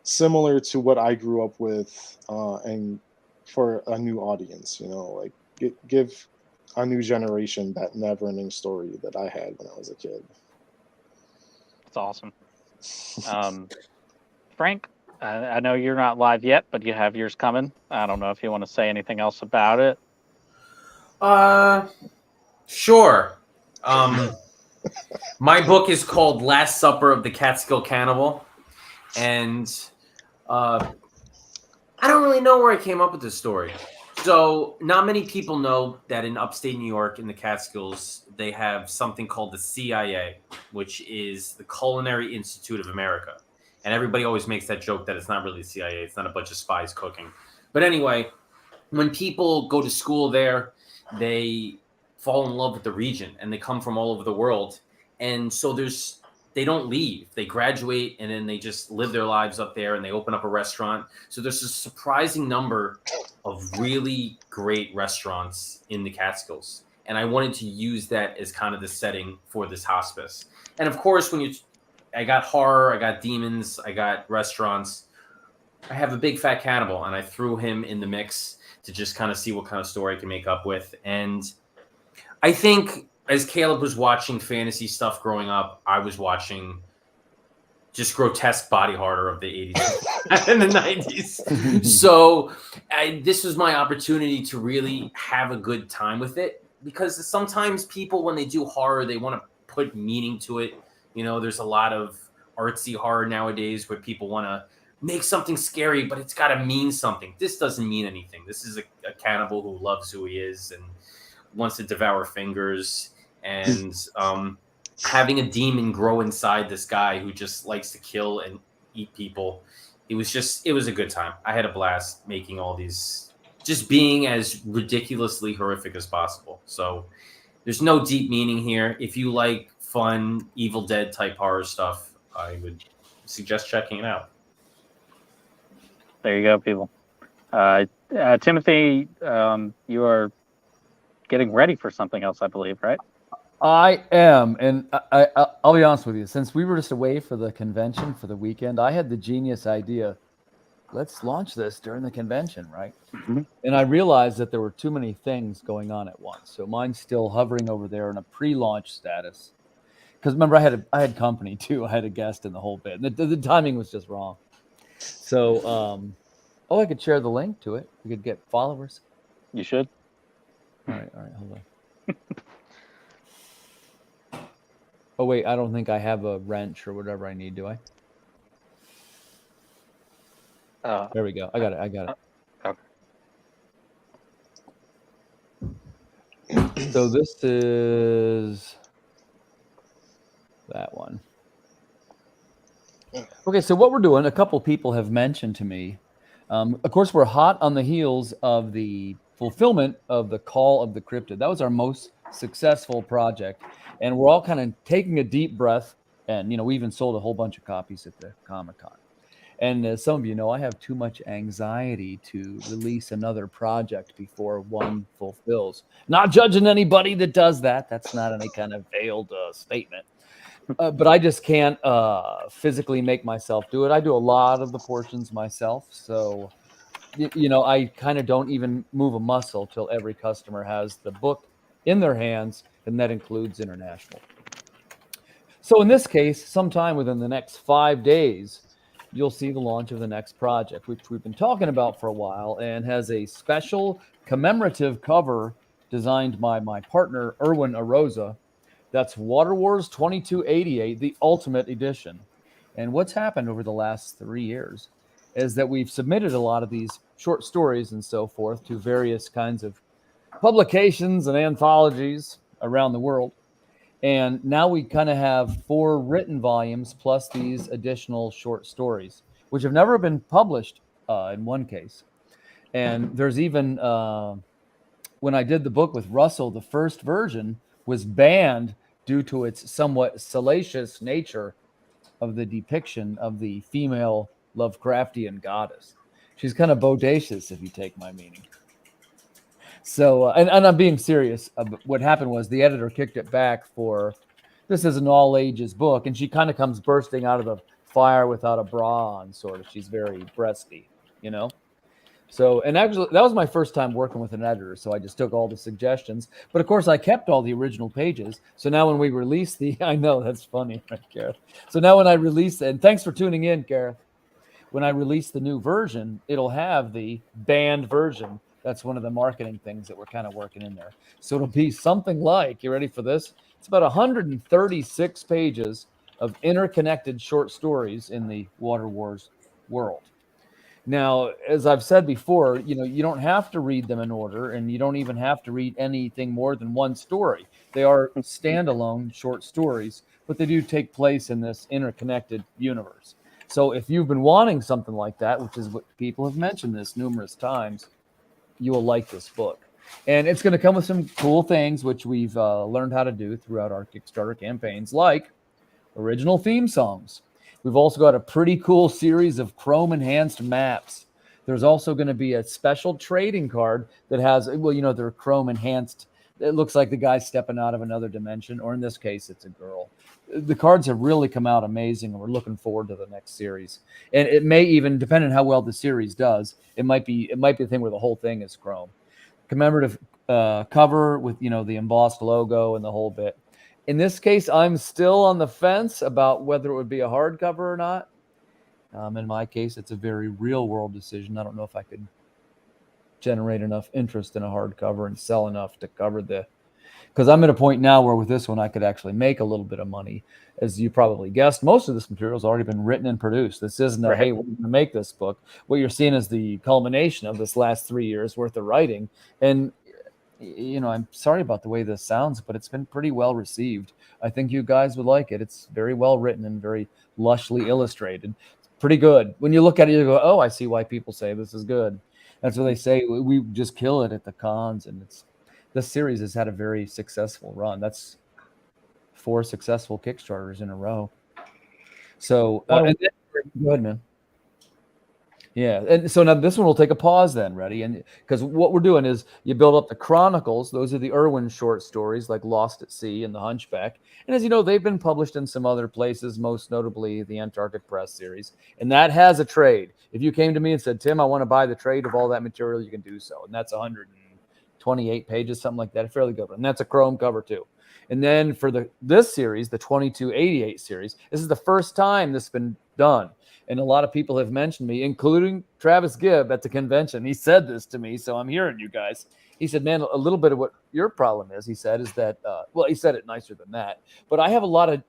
similar to what I grew up with, and for a new audience, like give a new generation that never-ending story that I had when I was a kid. It's awesome. Frank, I know you're not live yet, but you have yours coming. I don't know if you want to say anything else about it. Sure. My book is called Last Supper of the Catskill Cannibal, and I don't really know where I came up with this story. So not many people know that in upstate New York, in the Catskills, they have something called the CIA, which is the Culinary Institute of America. And everybody always makes that joke that it's not really the CIA. It's not a bunch of spies cooking. But anyway, when people go to school there, they fall in love with the region, and they come from all over the world. And so they don't leave. They graduate, and then they just live their lives up there, and they open up a restaurant. So there's a surprising number of really great restaurants in the Catskills. And I wanted to use that as kind of the setting for this hospice. And of course, I got horror, I got demons, I got restaurants. I have a big fat cannibal, and I threw him in the mix to just kind of see what kind of story I can make up with. And I think as Caleb was watching fantasy stuff growing up, I was watching just grotesque body horror of the 80s and the 90s. So this was my opportunity to really have a good time with it, because sometimes people, when they do horror, they want to put meaning to it. There's a lot of artsy horror nowadays where people want to make something scary, but it's got to mean something. This doesn't mean anything. This is a cannibal who loves who he is and wants to devour fingers, and having a demon grow inside this guy who just likes to kill and eat people. It was a good time. I had a blast making all these, just being as ridiculously horrific as possible. So there's no deep meaning here. If you like fun Evil Dead type horror stuff, I would suggest checking it out. There you go, people. Timothy, you are getting ready for something else, I believe, right? I am, and I'll be honest with you. Since we were just away for the convention for the weekend, I had the genius idea let's launch this during the convention, right? Mhm. And I realized that there were too many things going on at once. So mine's still hovering over there in a pre-launch status. Because remember, I had company too. I had a guest in the whole bit. The timing was just wrong. So, I could share the link to it. We could get followers. You should. All right, hold on. Oh wait, I don't think I have a wrench or whatever I need, do I? There we go. I got it. Okay. So this is that one. Okay, so what we're doing, a couple people have mentioned to me. Of course, we're hot on the heels of the fulfillment of the Call of the Cryptid. That was our most successful project. And we're all kind of taking a deep breath. And, we even sold a whole bunch of copies at the Comic-Con. And as some of you know, I have too much anxiety to release another project before one fulfills. Not judging anybody that does that. That's not any kind of veiled statement. But I just can't physically make myself do it. I do a lot of the portions myself. So, I kind of don't even move a muscle till every customer has the book in their hands, and that includes international. So in this case, sometime within the next 5 days, you'll see the launch of the next project, which we've been talking about for a while, and has a special commemorative cover designed by my partner, Erwin Arosa. That's Water Wars 2288, the Ultimate Edition. And what's happened over the last 3 years is that we've submitted a lot of these short stories and so forth to various kinds of publications and anthologies around the world. And now we kind of have 4 written volumes plus these additional short stories, which have never been published in one case. And there's even, when I did the book with Russell, the first version was banned due to its somewhat salacious nature of the depiction of the female Lovecraftian goddess. She's kind of bodacious, if you take my meaning. So, and I'm being serious. What happened was the editor kicked it back for, this is an all ages book, and she kind of comes bursting out of the fire without a bra on, sort of. She's very breasty, So, and actually, that was my first time working with an editor, so I just took all the suggestions. But of course, I kept all the original pages. So now when we release I know that's funny, right, Gareth? So now when I release, and thanks for tuning in, Gareth. When I release the new version, it'll have the banned version. That's one of the marketing things that we're kind of working in there. So it'll be something like, you ready for this? It's about 136 pages of interconnected short stories in the Water Wars world. Now, as I've said before, you don't have to read them in order, and you don't even have to read anything more than one story. They are standalone short stories, but they do take place in this interconnected universe. So if you've been wanting something like that, which is what people have mentioned this numerous times, you will like this book. And it's going to come with some cool things, which we've learned how to do throughout our Kickstarter campaigns, like original theme songs. We've also got a pretty cool series of Chrome-enhanced maps. There's also going to be a special trading card that has, they're Chrome-enhanced. It looks like the guy's stepping out of another dimension, or in this case, it's a girl. The cards have really come out amazing, and we're looking forward to the next series. And it may even, depending on how well the series does, it might be a thing where the whole thing is Chrome. Commemorative cover with, the embossed logo and the whole bit. In this case, I'm still on the fence about whether it would be a hardcover or not. In my case, it's a very real-world decision. I don't know if I could generate enough interest in a hardcover and sell enough to cover because I'm at a point now where with this one, I could actually make a little bit of money. As you probably guessed, most of this material has already been written and produced. This isn't a, hey, we're going to make this book. What you're seeing is the culmination of this last 3 years worth of writing. And I'm sorry about the way this sounds, but it's been pretty well received. I think you guys would like it. It's very well written and very lushly illustrated. It's pretty good. When you look at it, you go, oh, I see why people say this is good. That's what they say. We just kill it at the cons, and this series has had a very successful run. That's 4 successful Kickstarters in a row. So, go ahead, man. Yeah, and so now this one will take a pause then, ready? And because what we're doing is you build up the chronicles. Those are the Irwin short stories like Lost at Sea and The Hunchback. And as you know, they've been published in some other places, most notably the Antarctic Press series. And that has a trade. If you came to me and said, Tim, I want to buy the trade of all that material, you can do so. And that's 128 pages, something like that, a fairly good one. And that's a chrome cover too. And then for this series, the 2288 series, this is the first time this has been done. And a lot of people have mentioned me, including Travis Gibb at the convention. He said this to me, so I'm hearing you guys. He said, man, a little bit of what your problem is, he said, is that, well, he said it nicer than that, but I have a lot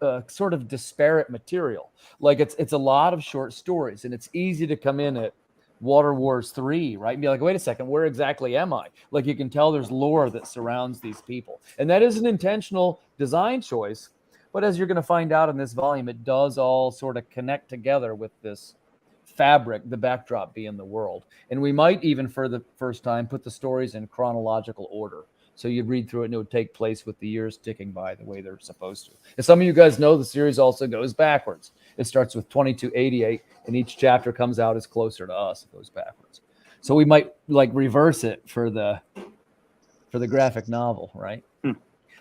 of sort of disparate material. Like it's a lot of short stories, and it's easy to come in at Water Wars 3, right? And be like, wait a second, where exactly am I? Like you can tell there's lore that surrounds these people. And that is an intentional design choice. But as you're going to find out in this volume, it does all sort of connect together with this fabric, the backdrop being the world. And we might even, for the first time, put the stories in chronological order. So you'd read through it and it would take place with the years ticking by the way they're supposed to. As some of you guys know, the series also goes backwards. It starts with 2288, and each chapter comes out as closer to us. It goes backwards. So we might like reverse it for the graphic novel, right?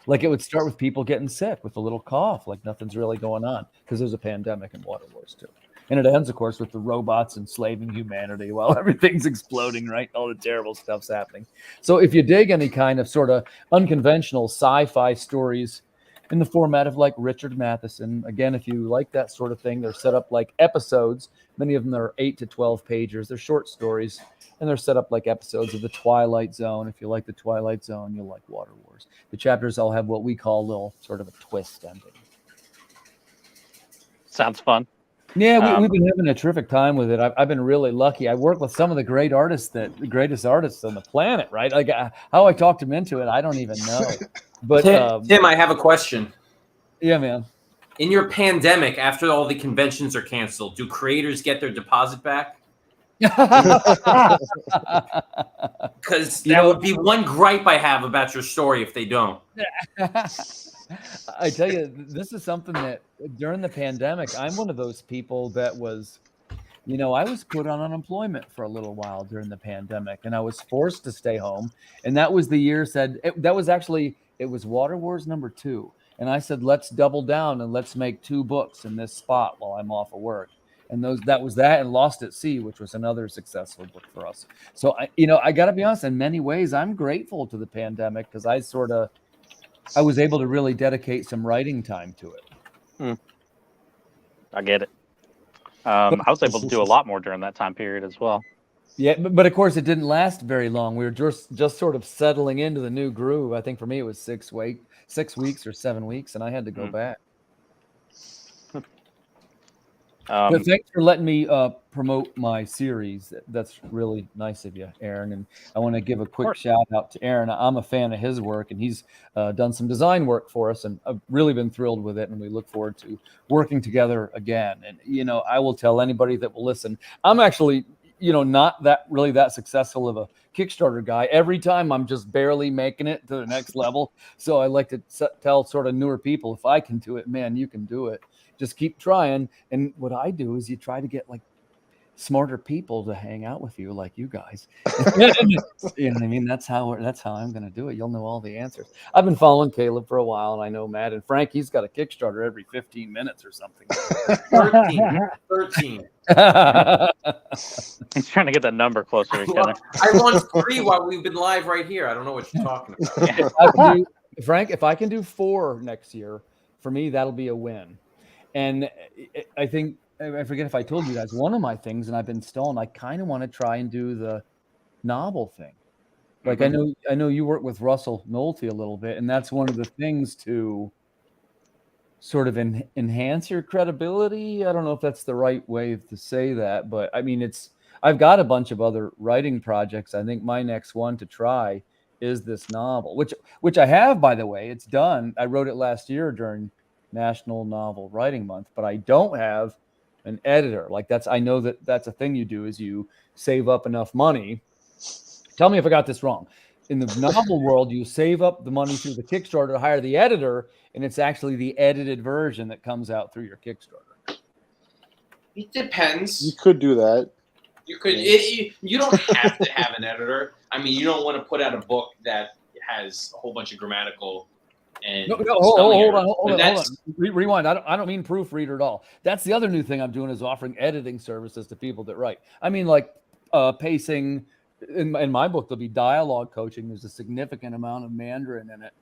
Like it would start with people getting sick with a little cough, like nothing's really going on because there's a pandemic in Water Wars too. And it ends, of course, with the robots enslaving humanity while everything's exploding, right? All the terrible stuff's happening. So if you dig any kind of sort of unconventional sci-fi stories in the format of like Richard Matheson, again, if you like that sort of thing, they're set up like episodes. Many of them are 8 to 12 pagers. They're short stories, and they're set up like episodes of The Twilight Zone. If you like The Twilight Zone, you'll like Water Wars. The chapters all have what we call a little sort of a twist ending. Sounds fun. Yeah, we've been having a terrific time with it. I've been really lucky. I work with some of the the greatest artists on the planet, right? Like how I talked them into it, I don't even know. But Tim, I have a question. Yeah, man. In your pandemic, after all the conventions are canceled, do creators get their deposit back? Because that would be one gripe I have about your story if they don't. I tell you, this is something that during the pandemic, I'm one of those people that was, I was put on unemployment for a little while during the pandemic, and I was forced to stay home. And that was the year it was Water Wars #2. And I said, let's double down and let's make 2 books in this spot while I'm off of work. And that was that and Lost at Sea, which was another successful book for us. So, I got to be honest, in many ways, I'm grateful to the pandemic because I was able to really dedicate some writing time to it. I get it. I was able to do a lot more during that time period as well. Yeah, but of course it didn't last very long. We were just sort of settling into the new groove. I think for me it was 6 weeks or 7 weeks, and I had to go back. But thanks for letting me promote my series. That's really nice of you, Aaron. And I want to give a quick shout out to Aaron. I'm a fan of his work, and he's done some design work for us, and I've really been thrilled with it. And we look forward to working together again. And I will tell anybody that will listen, I'm actually not that successful of a Kickstarter guy. Every time I'm just barely making it to the next level. So I like to tell sort of newer people, if I can do it, man, you can do it. Just keep trying. And what I do is you try to get like smarter people to hang out with you, like you guys. You know what I mean? That's how I'm going to do it. You'll know all the answers. I've been following Caleb for a while, and I know Matt and Frank. He's got a Kickstarter every 15 minutes or something. 13. He's trying to get that number closer to each other. I launched 3 while we've been live right here. I don't know what you're talking about. Frank, if I can do 4 next year, for me, that'll be a win. And I think, I forget if I told you guys, one of my things, and I've been stalling, I kind of want to try and do the novel thing. Like I know you work with Russell Nolte a little bit, and that's one of the things to sort of enhance your credibility. I don't know if that's the right way to say that, but I mean, I've got a bunch of other writing projects. I think my next one to try is this novel, which I have, by the way. It's done. I wrote it last year during National Novel Writing Month, but I don't have an editor. Like I know that's a thing you do, is you save up enough money. Tell me if I got this wrong. In the novel world, you save up the money through the Kickstarter to hire the editor, and it's actually the edited version that comes out through your Kickstarter. It depends. You could do that. You could. You don't have to have an editor. I mean, you don't want to put out a book that has a whole bunch of grammatical and hold on. Rewind. I don't mean proofreader at all. That's the other new thing I'm doing is offering editing services to people that write. I mean, like pacing. In my book, there'll be dialogue coaching. There's a significant amount of Mandarin in it.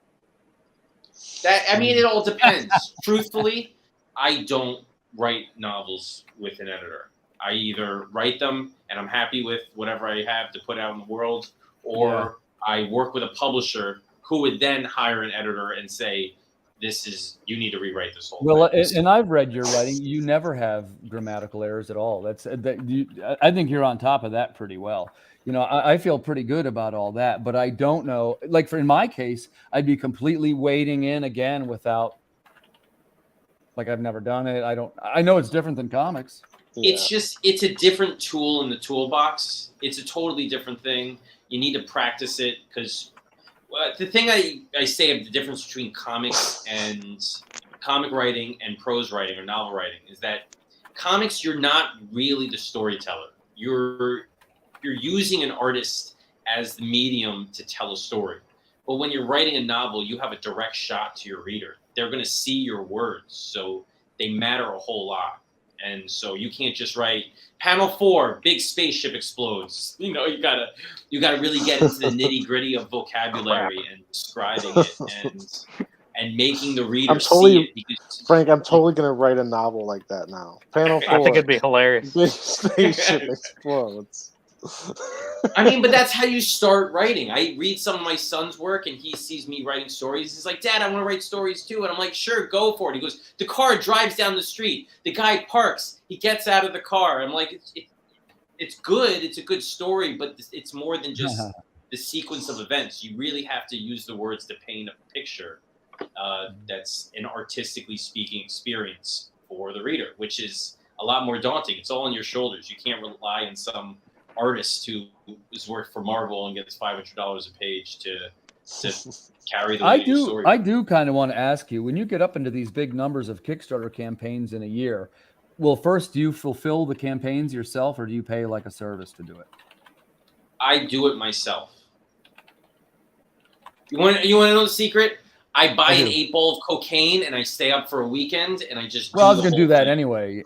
It all depends. Truthfully, I don't write novels with an editor. I either write them and I'm happy with whatever I have to put out in the world, or I work with a publisher who would then hire an editor and say, you need to rewrite this whole thing. And I've read your writing. You never have grammatical errors at all. I think you're on top of that pretty well. I feel pretty good about all that, but I don't know. Like in my case, I'd be completely wading in again without, like, I've never done it. I know it's different than comics. Yeah. It's a different tool in the toolbox. It's a totally different thing. You need to practice it because the thing I say of the difference between comics and comic writing and prose writing or novel writing is that comics, you're not really the storyteller. You're using an artist as the medium to tell a story. But when you're writing a novel, you have a direct shot to your reader. They're going to see your words, so they matter a whole lot. And so you can't just write panel 4, big spaceship explodes. You gotta really get into the nitty gritty of vocabulary and describing it and making the reader see it. Frank, I'm totally gonna write a novel like that now. Panel 4. I think it'd be hilarious. Big spaceship explodes. But that's how you start writing. I read some of my son's work and he sees me writing stories. He's like, Dad, I want to write stories too. And I'm like, sure, go for it. He goes, the car drives down the street. The guy parks. He gets out of the car. I'm like, it's good. It's a good story, but it's more than just the sequence of events. You really have to use the words to paint a picture that's an artistically speaking experience for the reader, which is a lot more daunting. It's all on your shoulders. You can't rely on some artist who has worked for Marvel and gets $500 a page to carry the story. I do kind of want to ask you, when you get up into these big numbers of Kickstarter campaigns in a year, first, do you fulfill the campaigns yourself or do you pay like a service to do it? I do it myself. You want to know the secret? I buy an 8-ball of cocaine and I stay up for a weekend and I just. Well, I was going to do that anyway.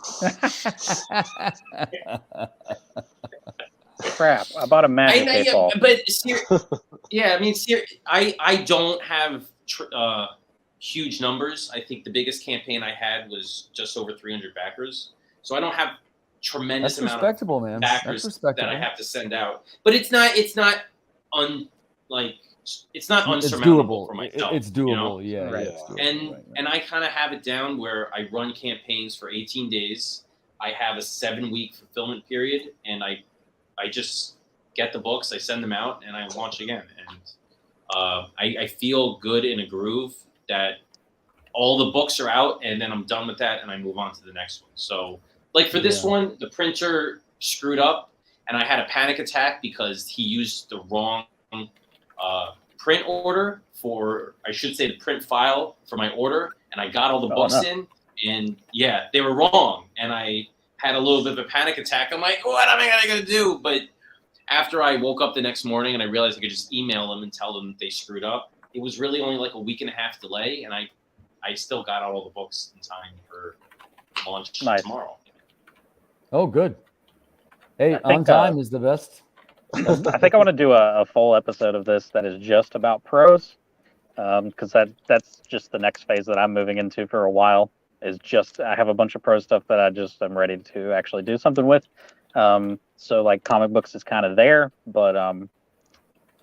Crap! I bought a magic 8-ball. I don't have huge numbers. I think the biggest campaign I had was just over 300 backers. So I don't have tremendous amount of backers that I have to send out. But it's not unsurmountable for myself. It's doable, yeah. Right. It's doable, and I kind of have it down where I run campaigns for 18 days. I have a 7-week fulfillment period, and I just get the books, I send them out, and I launch again. And I feel good in a groove that all the books are out, and then I'm done with that, and I move on to the next one. So, like for this one, the printer screwed up, and I had a panic attack because he used the wrong print order the print file for my order, and I got all the books in, and they were wrong, and I had a little bit of a panic attack. I'm like, what am I going to do? But after I woke up the next morning and I realized I could just email them and tell them they screwed up, it was really only like a week and a half delay, and I still got out all the books in time for launch tomorrow. Oh, good. Hey, on time is the best. I think I want to do a full episode of this that is just about prose, because that's just the next phase that I'm moving into for a while. I have a bunch of prose stuff that I'm ready to actually do something with. So like comic books is kind of there, but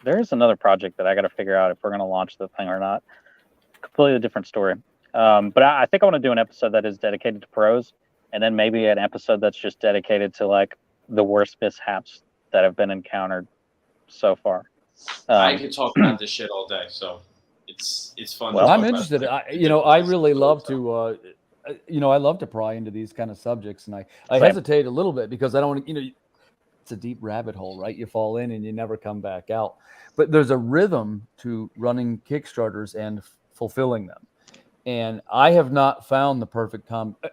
there's another project that I got to figure out if we're going to launch the thing or not. Completely different story. But I think I want to do an episode that is dedicated to prose, and then maybe an episode that's just dedicated to like the worst mishaps that have been encountered so far. I could talk about this shit all day, so it's fun. Well, I'm interested. I really love to. I love to pry into these kind of subjects, and I hesitate a little bit because I don't want to, it's a deep rabbit hole, right? You fall in and you never come back out. But there's a rhythm to running Kickstarters and fulfilling them. And I have not found the perfect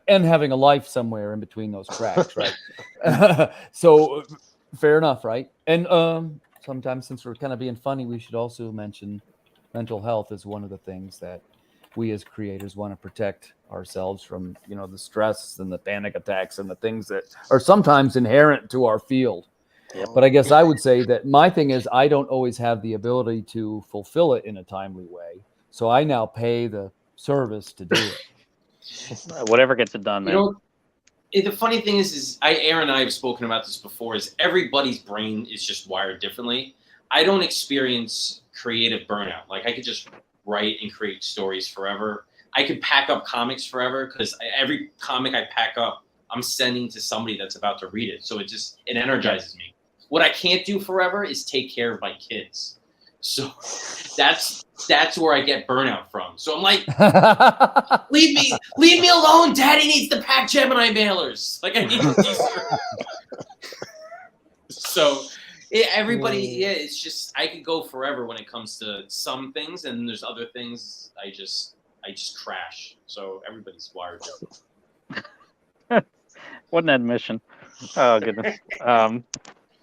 and having a life somewhere in between those cracks, right? So Fair enough, right? And sometimes, since we're kind of being funny, we should also mention mental health is one of the things that we as creators want to protect ourselves from, the stress and the panic attacks and the things that are sometimes inherent to our field. Yep. But I guess I would say that my thing is I don't always have the ability to fulfill it in a timely way. So I now pay the service to do it. Whatever gets it done, man. The funny thing is Aaron and I have spoken about this before, is everybody's brain is just wired differently. I don't experience creative burnout. Like, I could just write and create stories forever. I could pack up comics forever, because every comic I pack up, I'm sending to somebody that's about to read it. So it energizes me. What I can't do forever is take care of my kids. So that's where I get burnout from. So I'm like, leave me alone. Daddy needs to pack Gemini mailers. Like, I need to So everybody, it's just, I could go forever when it comes to some things, and there's other things I just crash. So everybody's wired different. What an admission. Oh, goodness.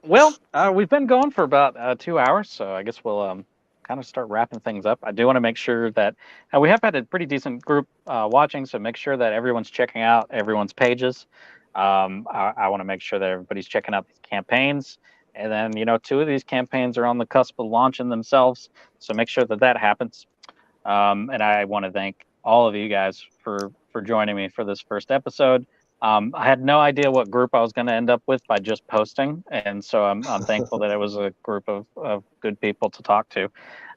Well, we've been going for about 2 hours, so I guess we'll kind of start wrapping things up. I do want to make sure that we have had a pretty decent group watching, so make sure that everyone's checking out everyone's pages. I want to make sure that everybody's checking out these campaigns. And then, 2 of these campaigns are on the cusp of launching themselves, so make sure that happens. And I want to thank all of you guys for joining me for this first episode. I had no idea what group I was going to end up with by just posting, and so I'm thankful that it was a group of good people to talk to.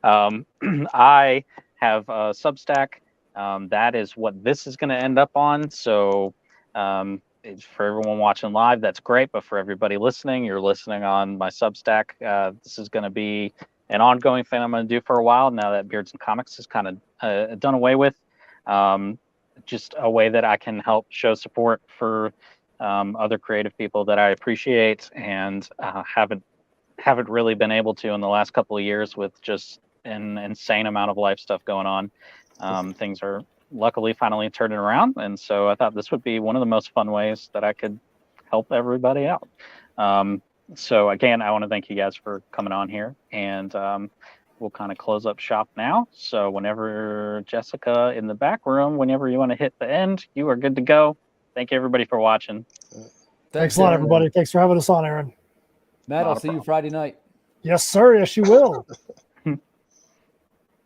I have a Substack. That is what this is going to end up on. So for everyone watching live, that's great. But for everybody listening, you're listening on my Substack. This is going to be an ongoing thing I'm going to do for a while now that Beards and Comics is kind of done away with. Just a way that I can help show support for other creative people that I appreciate and haven't really been able to in the last couple of years with just an insane amount of life stuff going on. Things are luckily finally turning around, and so I thought this would be one of the most fun ways that I could help everybody out. So again, I want to thank you guys for coming on here, and we'll kind of close up shop now. So whenever Jessica in the back room, whenever you want to hit the end, you are good to go. Thank you everybody for watching. Thanks a lot, everybody. Thanks for having us on, Aaron. Matt, I'll see you Friday night. Yes, sir. Yes, you will.